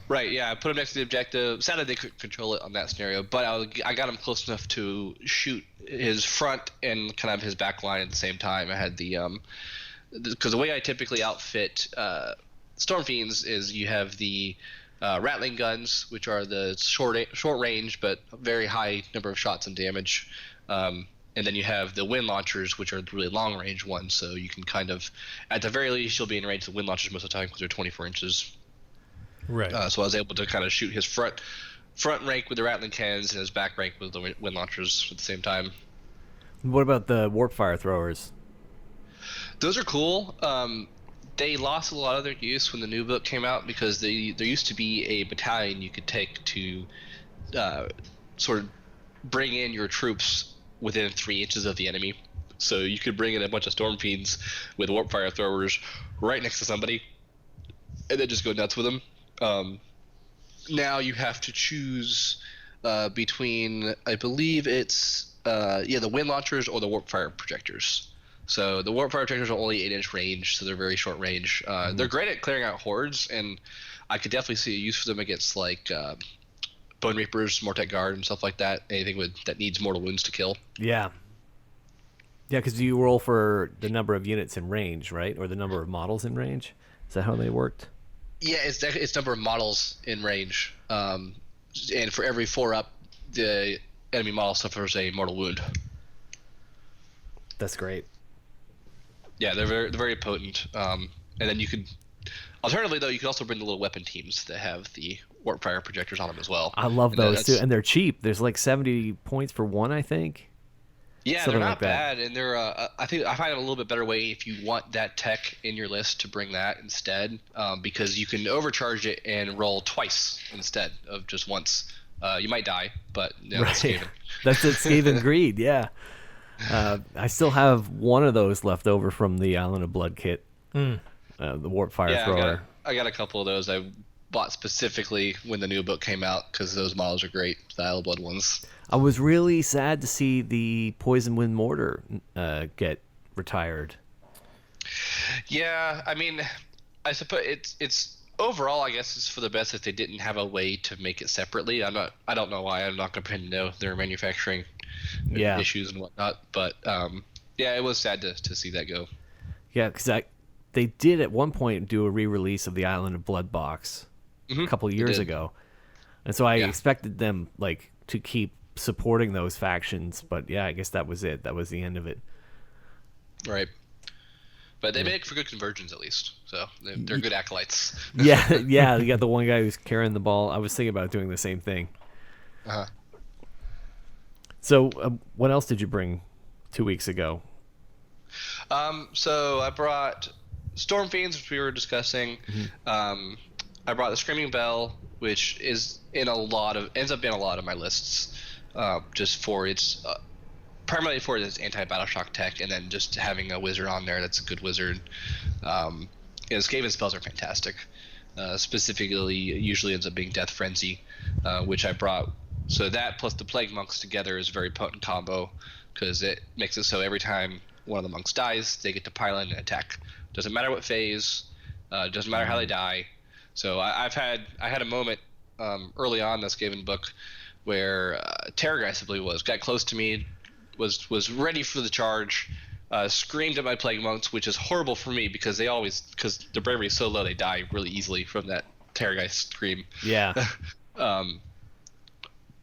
Right, yeah, I put him next to the objective. Sadly, they couldn't control it on that scenario, but I got him close enough to shoot his front and kind of his back line at the same time. I had because the way I typically outfit Storm Fiends is you have the rattling guns, which are the short range but very high number of shots and damage, and then you have the wind launchers, which are the really long range ones. So you can kind of, at the very least, you'll be in range of the wind launchers most of the time because they're 24 inches. Right. So I was able to kind of shoot his front rank with the rattling cannons and his back rank with the wind launchers at the same time. What about the warp fire throwers? Those are cool. They lost a lot of their use when the new book came out because there used to be a battalion you could take to sort of bring in your troops within 3 inches of the enemy. So you could bring in a bunch of Storm Fiends with warp fire throwers right next to somebody and then just go nuts with them. Now you have to choose between, I believe it's the wind launchers or the warp fire projectors. So the warp fire projectors are only 8-inch range, so they're very short range. They're great at clearing out hordes, and I could definitely see a use for them against like Bone Reapers, Mortek Guard, and stuff like that. Anything that needs mortal wounds to kill. Yeah. Yeah, because you roll for the number of units in range, right? Or the number of models in range? Is that how they worked? Yeah, it's number of models in range, and for every 4 up, the enemy model suffers a mortal wound. That's great. Yeah, they're very potent. And then you could, alternatively though, you could also bring the little weapon teams that have the warp fire projectors on them as well. I love And those too, and they're cheap. There's like 70 points for one, I think. Yeah, Something they're like not that. bad, and they're. I find it a little bit better way if you want that tech in your list to bring that instead, because you can overcharge it and roll twice instead of just once. You might die, but that's Right. Skaven. That's it, Skaven Greed, yeah. I still have one of those left over from the Island of Blood kit, the warp fire Yeah, thrower. I got a couple of those. I bought specifically when the new book came out because those models are great, the Isle of Blood ones. I was really sad to see the Poison Wind Mortar get retired. Yeah, I mean, I suppose it's overall, I guess it's for the best that they didn't have a way to make it separately. I don't know why. I'm not going to pretend to know their manufacturing issues and whatnot. But yeah, it was sad to see that go. Yeah, because they did at one point do a re-release of the Island of Blood box a couple years did. ago, and so I Yeah. expected them like to keep supporting those factions, but yeah, I guess that was it. That was the end of it. Right. But they make for good conversions at least, so they're good acolytes. Yeah, yeah. You got the one guy who's carrying the ball. I was thinking about doing the same thing. Uh-huh. So, what else did you bring 2 weeks ago? So I brought Storm Fiends, which we were discussing. I brought the Screaming Bell, which is ends up in a lot of my lists, just for its primarily for this anti-battle shock tech, and then just having a wizard on there that's a good wizard. Skaven spells are fantastic. Specifically, usually ends up being Death Frenzy, which I brought. So that plus the Plague Monks together is a very potent combo, because it makes it so every time one of the monks dies, they get to pile in and attack. Doesn't matter what phase, doesn't matter how they die. So I had a moment early on in this Skaven book where Terrorgeist, I believe it was, got close to me, was ready for the charge, screamed at my Plague Monks, which is horrible for me because because their bravery is so low, they die really easily from that Terrorgeist scream. Yeah.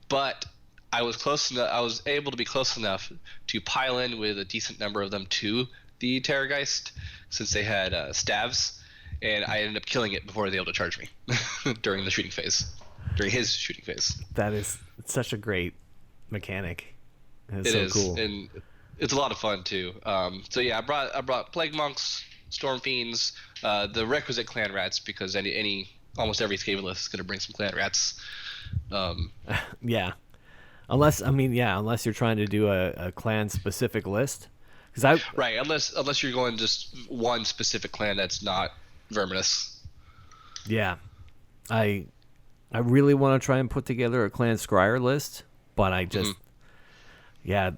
But I was close enough. I was able to be close enough to pile in with a decent number of them to the Terrorgeist, since they had staves, and I ended up killing it before they were able to charge me during his shooting phase. That is such a great mechanic. It's It so is, cool. and it's a lot of fun too. So yeah, I brought Plague Monks, Storm Fiends, the requisite clan rats, because almost every Skaven list is going to bring some clan rats. Yeah. Unless you're trying to do a clan specific list, Right, unless you're going just one specific clan that's not Verminous. Yeah, I really want to try and put together a clan scryer list, but I just I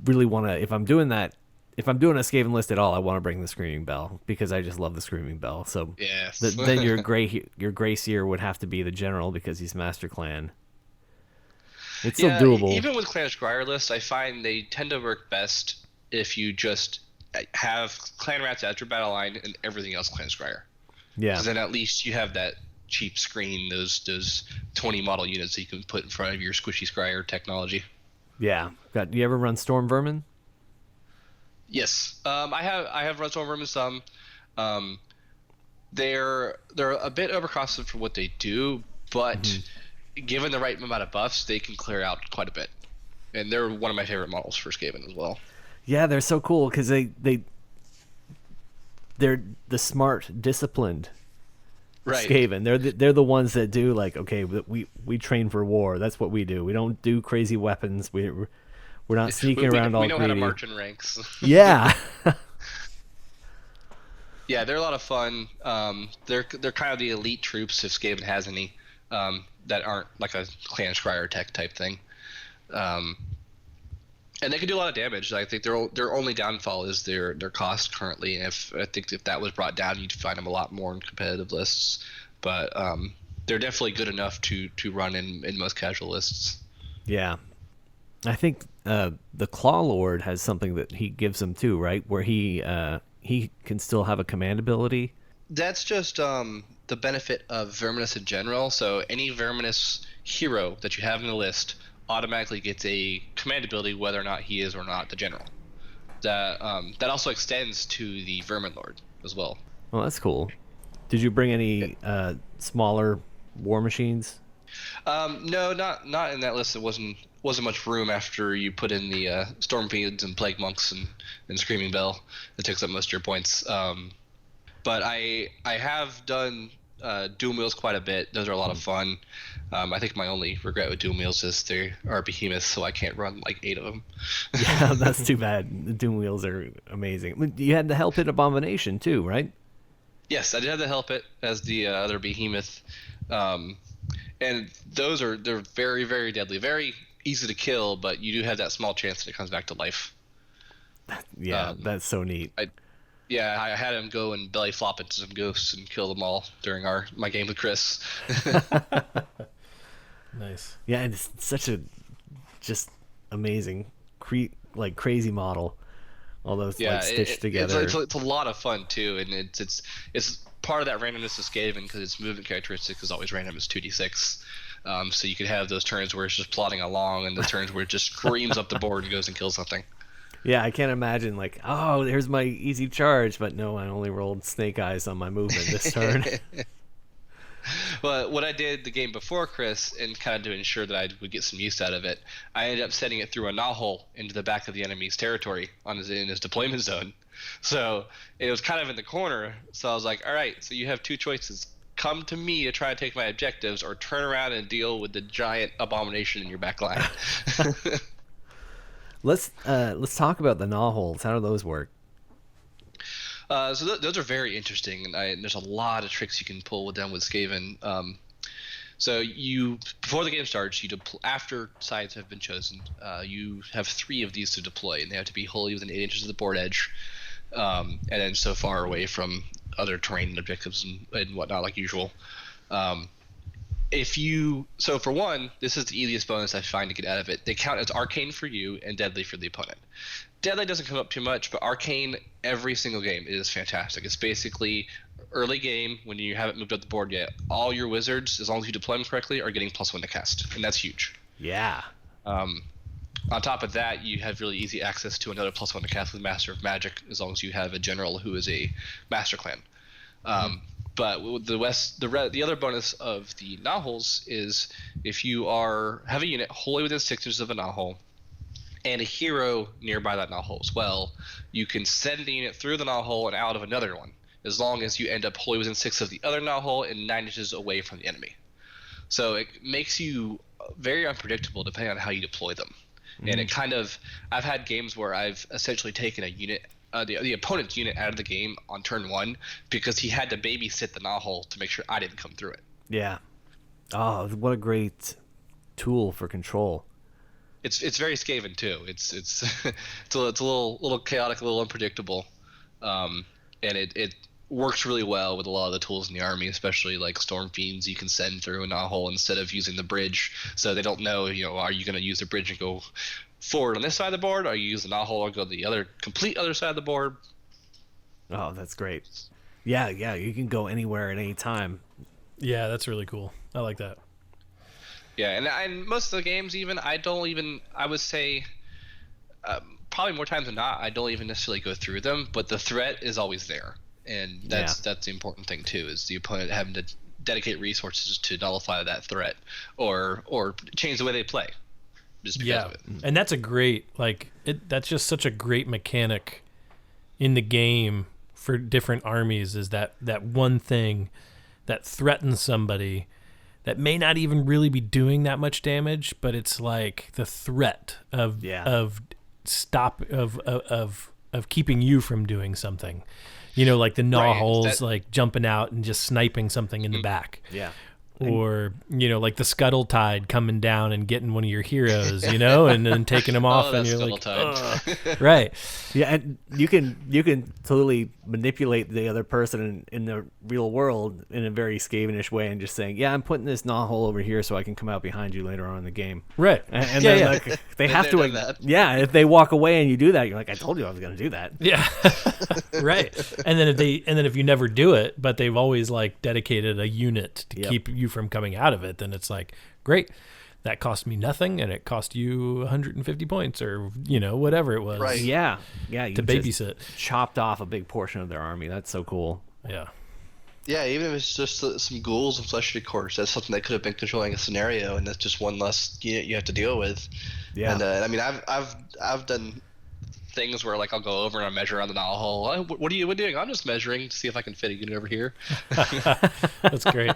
really want to. If I'm doing a Skaven list at all, I want to bring the Screaming Bell, because I just love the Screaming Bell. So Yes. then your Grey Seer would have to be the general, because he's Master Clan. It's still doable. Even with clan scryer lists, I find they tend to work best if you just have clan rats as your battle line and everything else clan scryer. Yeah. Because then at least you have that cheap screen, those 20 model units that you can put in front of your squishy scryer technology. Yeah. Do you ever run Storm Vermin? Yes, I have run Storm Vermin some. They're a bit overcosted for what they do, but given the right amount of buffs, they can clear out quite a bit. And they're one of my favorite models for Skaven as well. Yeah, they're so cool, because they're the smart, disciplined Right. Skaven. They're the ones that do, like, okay, we train for war. That's what we do. We don't do crazy weapons. We're not sneaking around all We know greedy. how to march in ranks. Yeah. Yeah, they're a lot of fun. They're kind of the elite troops, if Skaven has any, that aren't like a clan scryer tech type thing. And they can do a lot of damage. I think their only downfall is their cost currently. I think if that was brought down, you'd find them a lot more in competitive lists. But they're definitely good enough to run in most casual lists. Yeah. I think the Claw Lord has something that he gives them too, right? Where he can still have a command ability. That's just the benefit of Verminous in general. So any Verminous hero that you have in the list automatically gets a command ability, whether or not he is or not the general. That also extends to the Vermin Lord as well. Well, that's cool. Did you bring any smaller war machines? No, not in that list. There wasn't much room after you put in the Storm Fiends and Plague Monks and Screaming Bell. It takes up most of your points. But I have done Doom Wheels quite a bit. Those are a lot of fun. I think my only regret with Doom Wheels is they are behemoths, so I can't run like 8 of them. Yeah, that's too bad. The Doom Wheels are amazing. You had the Hellpit Abomination too, right? Yes, I did have the Hellpit as the other behemoth. And they're very, very deadly. Very easy to kill, but you do have that small chance that it comes back to life. Yeah, that's so neat. I had him go and belly flop into some ghosts and kill them all during my game with Chris. Nice. Yeah, and it's such a just amazing, crazy model. All those stitched together. It's a lot of fun too, and it's part of that randomness of Skaven, because its movement characteristic is always random. It's 2d6. So you could have those turns where it's just plodding along, and the turns where it just screams up the board and goes and kills something. Yeah, I can't imagine like, oh, here's my easy charge, but no, I only rolled snake eyes on my movement this turn. Well, what I did the game before Chris, and kind of to ensure that I would get some use out of it, I ended up setting it through a knothole into the back of the enemy's territory in his deployment zone. So it was kind of in the corner. So I was like, all right, so you have 2 choices. Come to me to try to take my objectives, or turn around and deal with the giant abomination in your back line. Let's talk about the gnaw holes. How do those work? Those are very interesting, and there's a lot of tricks you can pull with them with Skaven. So before the game starts, after sides have been chosen, you have 3 of these to deploy, and they have to be wholly within 8 inches of the board edge, and then so far away from other terrain and objectives and whatnot like usual. So for one, this is the easiest bonus I find to get out of it. They count as arcane for you and deadly for the opponent. Deadly doesn't come up too much, but arcane every single game is fantastic. It's basically early game when you haven't moved up the board yet. All your wizards, as long as you deploy them correctly, are getting +1 to cast, and that's huge. Yeah. On top of that, you have really easy access to another +1 to cast with Master of Magic, as long as you have a general who is a Master Clan. But with the other bonus of the gnaw holes is if you have a unit wholly within 6 inches of a gnaw hole and a hero nearby that gnaw hole as well, you can send the unit through the gnaw hole and out of another one, as long as you end up wholly within 6 of the other gnaw hole and 9 inches away from the enemy. So it makes you very unpredictable depending on how you deploy them. And it I've had games where I've essentially taken a unit, the opponent's unit out of the game on turn 1 because he had to babysit the gnaw hole to make sure I didn't come through it. Yeah. Oh, what a great tool for control. It's very Skaven too. It's a little chaotic, a little unpredictable, and it works really well with a lot of the tools in the army, especially like Storm Fiends. You can send through a gnaw hole instead of using the bridge, so they don't know. Are you going to use the bridge and go forward on this side of the board, or you use the gnaw hole or go the complete other side of the board? Oh, that's great. Yeah, you can go anywhere at any time. Yeah, that's really cool. I like that. Yeah, and most of the games, I would say, probably more times than not, I don't even necessarily go through them, but the threat is always there, and that's the important thing too, is the opponent having to dedicate resources to nullify that threat, or change the way they play, just because of it. And that's that's just such a great mechanic in the game for different armies, is that one thing that threatens somebody that may not even really be doing that much damage, but it's like the threat of keeping you from doing something. Like the gnaw holes, like jumping out and just sniping something in the back. Yeah. Or, like the Scuttle Tide coming down and getting one of your heroes, and then taking them off, and you're like, right. Yeah, and you can totally manipulate the other person in the real world in a very Skavenish way, and just saying, yeah, I'm putting this gnaw hole over here so I can come out behind you later on in the game. Right. And then like they have to, if they walk away and you do that, you're like, I told you I was going to do that. Yeah. Right. And then if you never do it, but they've always like dedicated a unit to keep you from coming out of it, then it's like, great, that cost me nothing, and it cost you 150 points or whatever it was. Right. Yeah. To babysit. Chopped off a big portion of their army. That's so cool. Yeah. Yeah, even if it's just some ghouls and fleshly cores, that's something that could have been controlling a scenario, and that's just one less unit you have to deal with. Yeah. And I mean, I've done things where like I'll go over and I measure on the gnaw hole. What are you doing? I'm just measuring to see if I can fit a unit over here. That's great.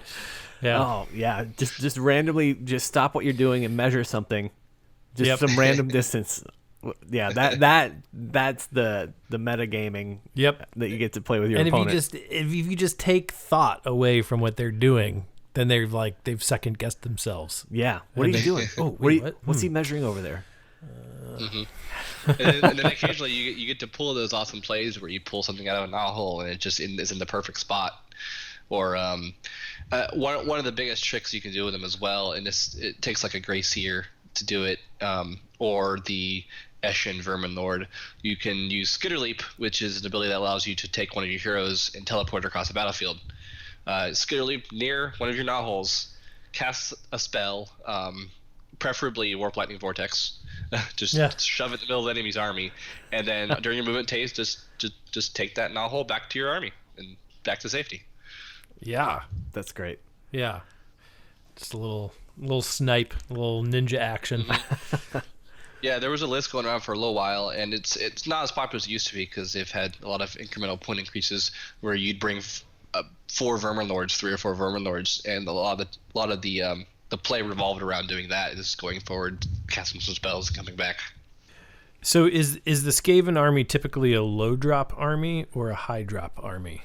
Yeah. Oh yeah. Just randomly just stop what you're doing and measure something. Just some random distance. Yeah, that's the metagaming. Yep. That you get to play with your opponent. And if you just take thought away from what they're doing, then they've second guessed themselves. Yeah. What are you doing? Oh, what's he measuring over there? And then occasionally you get to pull those awesome plays where you pull something out of a gnaw hole and it just is in the perfect spot. Or one of the biggest tricks you can do with them as well, and it takes like a Grey Seer to do it, or the Eshin Vermin Lord. You can use Skitter Leap, which is an ability that allows you to take one of your heroes and teleport across the battlefield. Skitter Leap near one of your gnaw holes, cast a spell, preferably Warp Lightning Vortex. Just shove it in the middle of the enemy's army, and then during your movement phase, just take that gnaw hole back to your army and back to safety. Yeah, that's great. Yeah, just a little snipe, a little ninja action. Yeah, there was a list going around for a little while, and it's not as popular as it used to be because they've had a lot of incremental point increases where you'd bring 4 Vermin Lords, 3 or 4 Vermin Lords, and a lot of the play revolved around doing that. Is going forward, casting some spells, and coming back. So is the Skaven army typically a low drop army or a high drop army?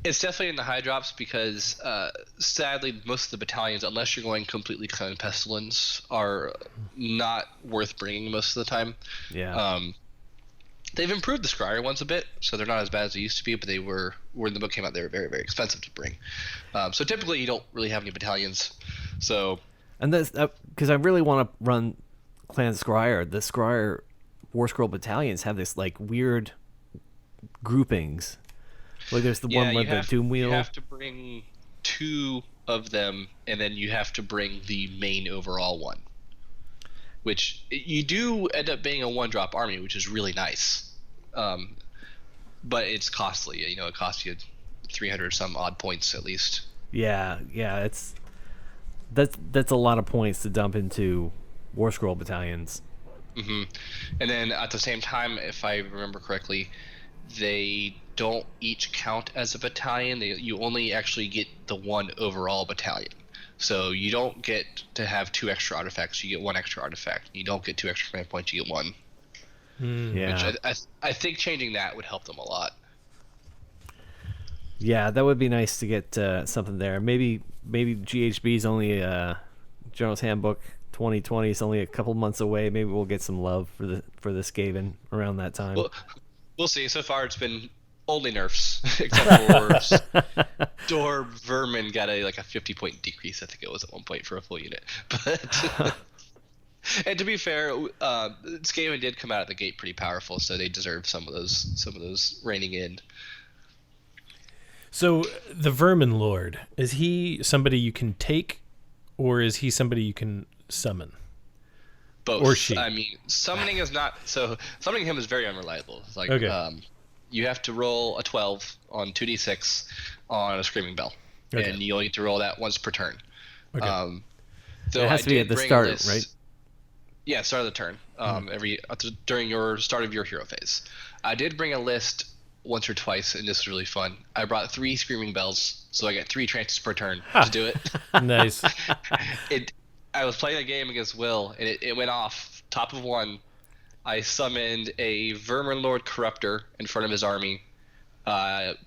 It's definitely in the high drops because, sadly, most of the battalions, unless you're going completely Clan Pestilence, are not worth bringing most of the time. Yeah. They've improved the Scryer ones a bit, so they're not as bad as they used to be, but they were, when the book came out, they were very, very expensive to bring. So typically you don't really have any battalions. So, And that's because I really want to run Clan Scryer. The Scryer War Scroll battalions have this like weird groupings. Like there's the one with the Doom Wheel. You have to bring 2 of them, and then you have to bring the main overall one. Which you do end up being a 1-drop army, which is really nice. But it's costly. It costs you 300 some odd points at least. Yeah, that's a lot of points to dump into War Scroll battalions. Mm-hmm. And then at the same time, if I remember correctly, they don't each count as a battalion. You only actually get the 1 overall battalion. So you don't get to have 2 extra artifacts. You get 1 extra artifact. You don't get 2 extra command points. You get 1. Yeah. Which I think changing that would help them a lot. Yeah, that would be nice to get something there. Maybe GHB's only General's Handbook 2020 is only a couple months away. Maybe we'll get some love for the Skaven around that time. Well, we'll see. So far, it's been only nerfs, except for Door Vermin got a 50-point decrease. I think it was at one point for a full unit. But and to be fair, Skaven did come out of the gate pretty powerful, so they deserve some of those reining in. So the Vermin Lord, is he somebody you can take, or is he somebody you can summon? Both. Or she. I mean, summoning is not so. Summoning him is very unreliable. It's like Okay. You have to roll a 12 on 2d6 on a Screaming Bell, Okay. and you only get to roll that once per turn. Okay. Though It has to be at the start, right? Yeah, start of the turn. During your start of your hero phase. I did bring a list once or twice, and this was really fun. I brought 3 Screaming Bells, so I get 3 chances per turn to do it. Nice. I was playing a game against Will, and it went off top of 1. I summoned a Vermin Lord Corruptor in front of his army,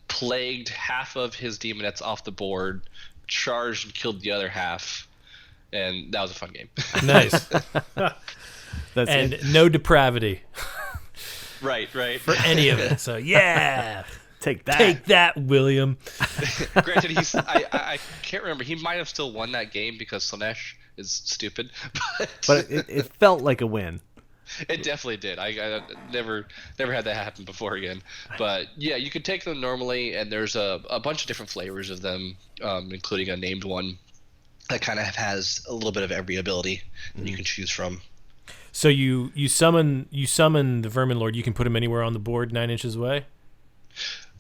plagued half of his demonettes off the board, charged and killed the other half, and that was a fun game. Nice. That's And it. no depravity Right. for any of it. So yeah, Take that. take that, William. Granted, I can't remember. He might have still won that game because Slanesh is stupid, But it felt like a win. it definitely did. I never had that happen before again. But yeah, you could take them normally, and there's a bunch of different flavors of them, including a named one that kind of has a little bit of every ability that you can choose from. So you summon the Vermin Lord. You can put him anywhere on the board 9 inches away.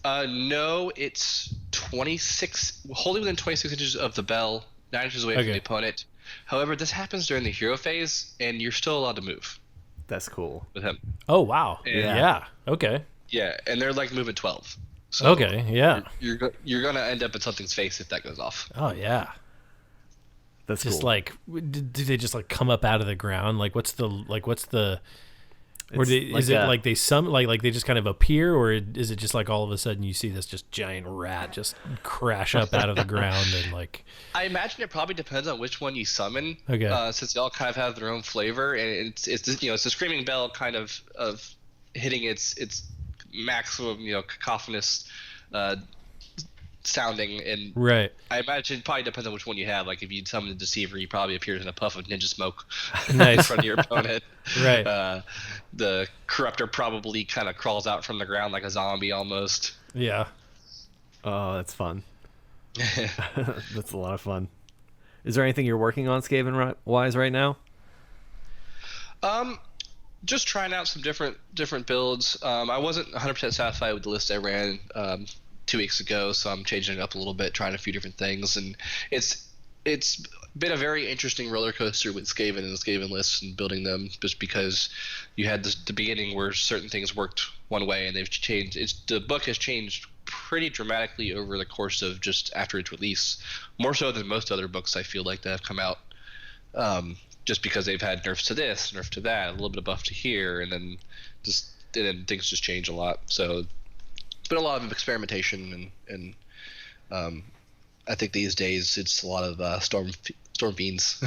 No, it's 26, wholly within 26 inches of the bell, 9 inches away from Okay. the opponent. However, this happens during the hero phase, and you're still allowed to move That's cool. with him. Oh wow. Yeah. Yeah. Okay. Yeah, and they're like movement 12. So Okay. Yeah. You're gonna end up in something's face if that goes off. Oh yeah. That's Just cool. like, do they just like come up out of the ground? Like what's the or It's is it like they like they just kind of appear, or is it just like all of a sudden you see this just giant rat just crash up out of the ground and like? I imagine it probably depends on which one you summon. Okay. Since they all kind of have their own flavor, and it's the Screaming Bell kind of hitting its maximum cacophonous sounding, and Right. I imagine it probably depends on which one you have. Like if you summon the Deceiver, he probably appears in a puff of ninja smoke in Nice. front of your opponent. Right. The Corruptor probably kind of crawls out from the ground like a zombie almost. Yeah. Oh, that's fun. That's a lot of fun. Is there anything you're working on Skaven wise right now? Just trying out some different builds. I wasn't 100% satisfied with the list I ran 2 weeks ago, so I'm changing it up a little bit, trying a few different things, and it's been a very interesting roller coaster with Skaven and the Skaven lists and building them, just because you had the beginning where certain things worked one way and they've changed. The book has changed pretty dramatically over the course of just after its release, more so than most other books I feel like that have come out. just because they've had nerfs to this, nerf to that, a little bit of buff to here, and then things just change a lot. So it's been a lot of experimentation, and I think these days it's a lot of storm fiends.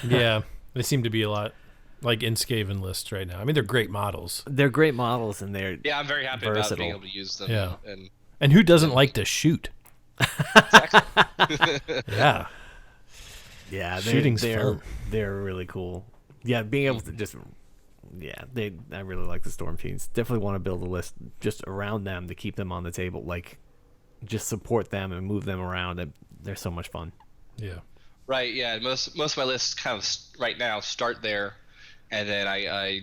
Yeah, they seem to be a lot like in Skaven lists right now. I mean, they're great models. They're great models, and they're Yeah, I'm very happy versatile. about being able to use them. Yeah. And who doesn't like to shoot? Yeah. Yeah, Shooting's they're fun. they're really cool. Yeah, being able to just I really like the Storm Fiends. Definitely want to build a list just around them to keep them on the table. Like, just support them and move them around. They're so much fun. Yeah. Right, yeah. Most of my lists kind of right now start there, and then I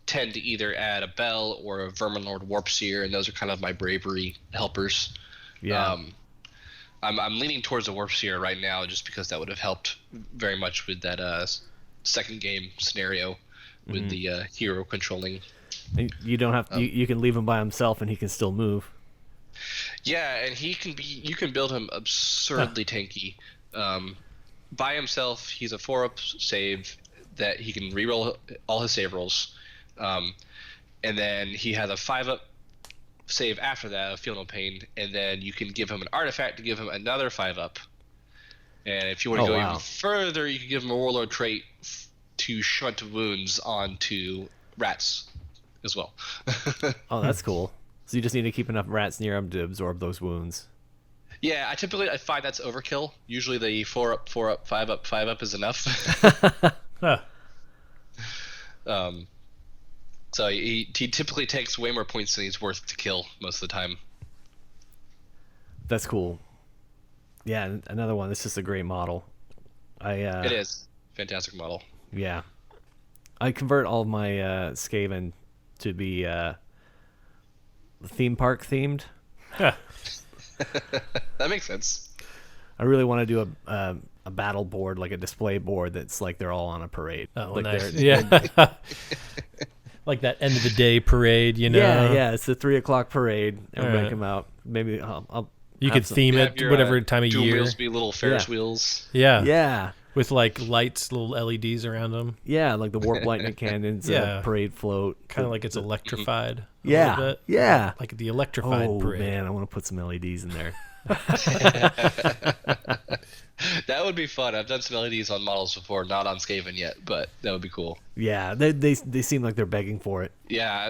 tend to either add a Bell or a Vermin Lord Warp Seer, and those are kind of my bravery helpers. Yeah. I'm leaning towards the Warp Seer right now, just because that would have helped very much with that second game scenario with the hero controlling. And you don't have you can leave him by himself and he can still move. Yeah, and you can build him absurdly tanky. By himself, he's a 4-up save that he can reroll all his save rolls. And then he has a 5-up save after that of Feel No Pain, and then you can give him an artifact to give him another 5-up. And if you want to go even further, you can give him a Warlord trait to shunt wounds onto rats as well. Oh, that's cool. So you just need to keep enough rats near him to absorb those wounds. Yeah, I find that's overkill. Usually the 4-up, 4-up, 5-up, 5-up is enough. Huh. So he typically takes way more points than he's worth to kill most of the time. That's cool. Yeah, another one. It's just a great model. It is fantastic model. Yeah. I convert all of my Skaven to be theme park themed. Yeah. That makes sense. I really want to do a battle board, like a display board that's like they're all on a parade. Oh, like nice. they're- Yeah. Like that end of the day parade, you know? Yeah, it's the 3:00 parade. Everybody Alright. come out. Maybe I'll You have could some- theme You it have your, whatever time of dual year. wheels be little Ferris Yeah. wheels. Yeah. Yeah, With like lights, little LEDs around them. yeah, like the warp lightning cannons, Yeah. parade float. Kind of like it's electrified. A Yeah, little bit. yeah. Like the electrified Oh parade. man, I want to put some LEDs in there. That would be fun. I've done some LEDs on models before, not on Skaven yet, but that would be cool. Yeah, they seem like they're begging for it. Yeah,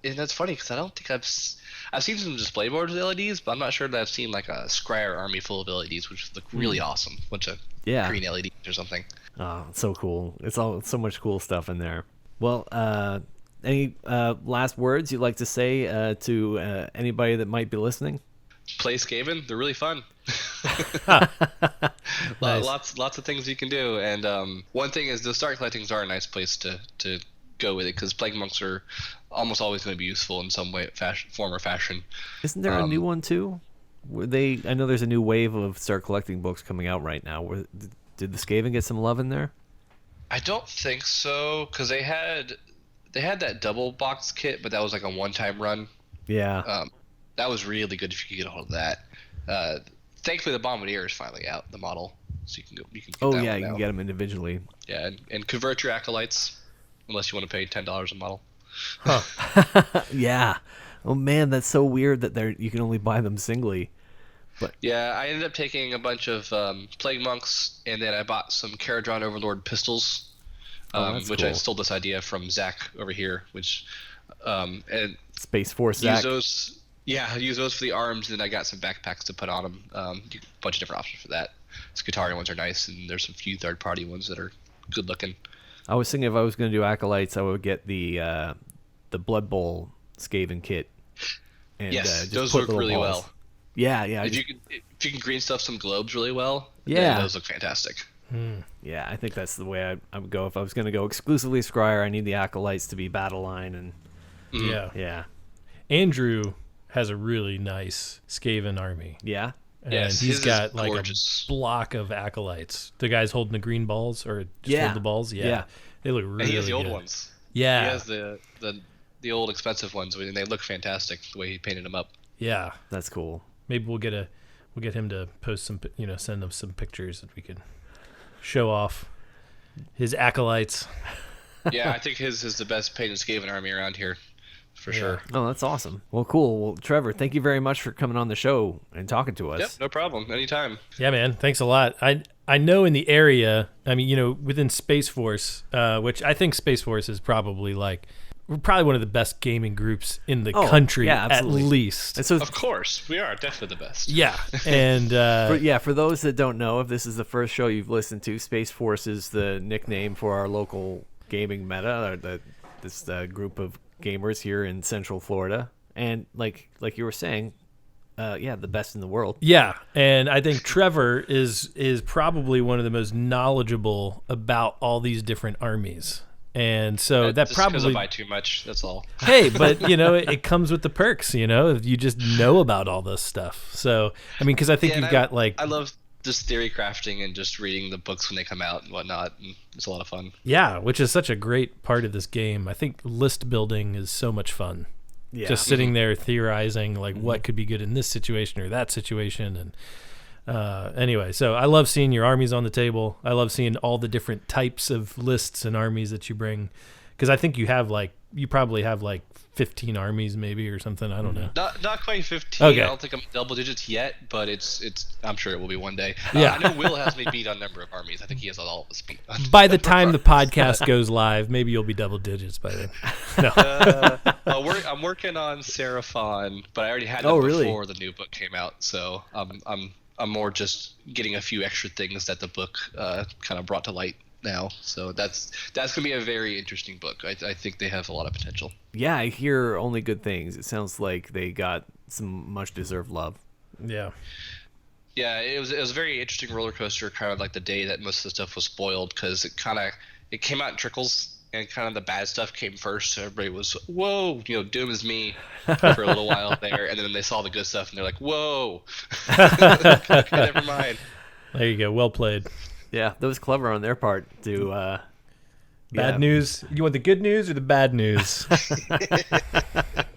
and that's funny because I don't think I've seen some display boards with LEDs, but I'm not sure that I've seen like a Scryer army full of LEDs, which look really awesome. Bunch of Yeah. green LEDs or something. Oh, it's so cool. It's so much cool stuff in there. Well, any last words you'd like to say to anybody that might be listening? Play Skaven. They're really fun. Nice. Lots of things you can do, and one thing is the start collectings are a nice place to go with it, because plague monks are almost always going to be useful in some way, form or fashion. Isn't there a new one too? I know there's a new wave of start collecting books coming out right now. Did the Skaven get some love in there? I don't think so, because they had that double box kit, but that was like a one-time run. Yeah. That was really good if you could get a hold of that. Thankfully, the Bombardier is finally out, the model, so you can get Oh that yeah, one you now. can get them individually. Yeah, and convert your acolytes, unless you want to pay $10 a model. Yeah. Oh man, that's so weird that you can only buy them singly. Yeah, I ended up taking a bunch of plague monks, and then I bought some Caradron Overlord pistols, that's which I cool. stole this idea from Zach over here, which and Space Force use Zach. those. Yeah, I use those for the arms, and I got some backpacks to put on them. A bunch of different options for that. Skitarian ones are nice, and there's a few third-party ones that are good looking. I was thinking if I was going to do acolytes, I would get the Blood Bowl Skaven kit. And, Yes, just those put work little really balls. well. Yeah, yeah, If you can green stuff some globes really well, then Yeah. those look fantastic. yeah. I think that's the way I would go if I was going to go exclusively Scryer. I need the acolytes to be battle line, and Yeah. yeah, Andrew has a really nice Skaven army. yeah. And Yes, he's his is got like gorgeous. a block of acolytes. The guys holding the green balls or just Yeah. hold the balls. Yeah. Yeah. They look And really he has the old good. ones. Yeah. He has the old expensive ones, and they look fantastic the way he painted them up. Yeah. That's cool. Maybe we'll get him to post some, send them some pictures that we can show off. his acolytes. Yeah, I think his is the best painted Skaven army around here, for sure. Oh, that's awesome. Well, cool. Well, Trevor, thank you very much for coming on the show and talking to us. Yep, no problem. Anytime. Yeah, man. Thanks a lot. I know in the area, I mean, within Space Force, which I think Space Force is probably we're probably one of the best gaming groups in the country, yeah, at absolutely. least. And so, Of course, we are definitely the best. Yeah. And for those that don't know, if this is the first show you've listened to, Space Force is the nickname for our local gaming meta, or this group of gamers here in Central Florida. And like you were saying, the best in the world. yeah, and I think Trevor is probably one of the most knowledgeable about all these different armies. And so that just 'cause probably I buy too much. That's all. hey, but it comes with the perks, if you just know about all this stuff. So I mean, because I think Yeah, you've and got I love just theory crafting and just reading the books when they come out and whatnot. And it's a lot of fun. yeah, which is such a great part of this game. I think list building is so much fun. Yeah. Just sitting there theorizing what could be good in this situation or that situation. And anyway, so I love seeing your armies on the table. I love seeing all the different types of lists and armies that you bring, because I think you probably have 15 armies maybe or something. I don't know. Not quite 15. Okay. I don't think I'm double digits yet, but it's. I'm sure it will be one day. Yeah. I know Will has me beat on number of armies. I think he has all of us beat. By the time the podcast goes live, maybe you'll be double digits by then. No. I'm working on Seraphon, but I already had it really? before the new book came out, so I'm more just getting a few extra things that the book kind of brought to light now. So that's gonna be a very interesting book. I think they have a lot of potential. Yeah, I hear only good things. It sounds like they got some much deserved love. Yeah. Yeah, it was a very interesting roller coaster, kind of like the day that most of the stuff was spoiled, because it came out in trickles, and kind of the bad stuff came first. So everybody was, whoa, doom is me for a little while there, and then they saw the good stuff and they're like, whoa, okay, never mind. There you go. Well played. Yeah, that was clever on their part to. Bad news. You want the good news or the bad news?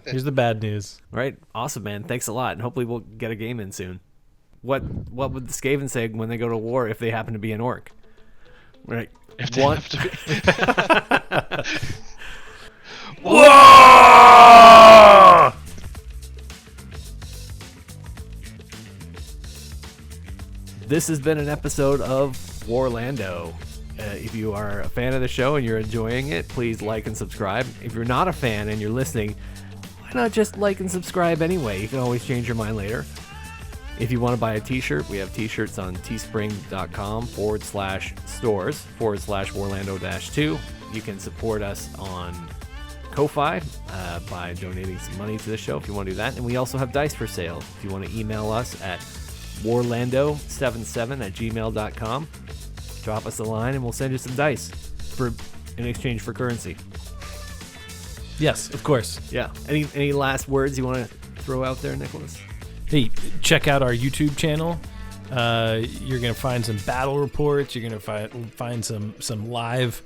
Here's the bad news. Right, awesome, man. Thanks a lot, and hopefully we'll get a game in soon. What would the Skaven say when they go to war if they happen to be an orc? Right. If they have to be. This has been an episode of WARlando. If you are a fan of the show and you're enjoying it, please like and subscribe. If you're not a fan and you're listening, why not just like and subscribe anyway? You can always change your mind later. If you want to buy a t-shirt, we have t-shirts on teespring.com/stores/Warlando-2. You can support us on Ko-Fi by donating some money to the show if you want to do that. And we also have dice for sale. If you want to email us at warlando77@gmail.com, drop us a line and we'll send you some dice in exchange for currency. Yes, of course. Yeah. Any last words you want to throw out there, Nicholas? Hey, check out our YouTube channel. You're gonna find some battle reports. You're gonna find some live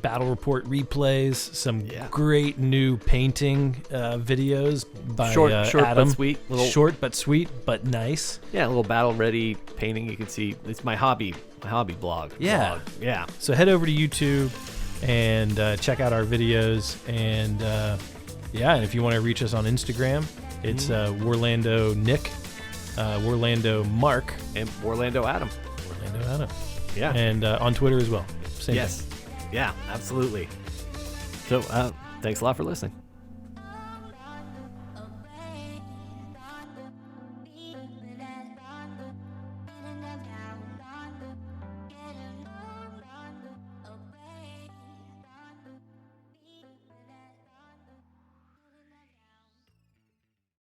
battle report replays. Some great new painting videos by short Adam. but sweet. Short but sweet, but nice. Yeah, a little battle ready painting. You can see it's my hobby blog. Yeah. Yeah. So head over to YouTube and check out our videos. And and if you want to reach us on Instagram, it's Warlando Nick, Warlando Mark, and Warlando Adam. Warlando Adam. Yeah. And on Twitter as well. Same Yes. thing. Yeah, absolutely. So thanks a lot for listening.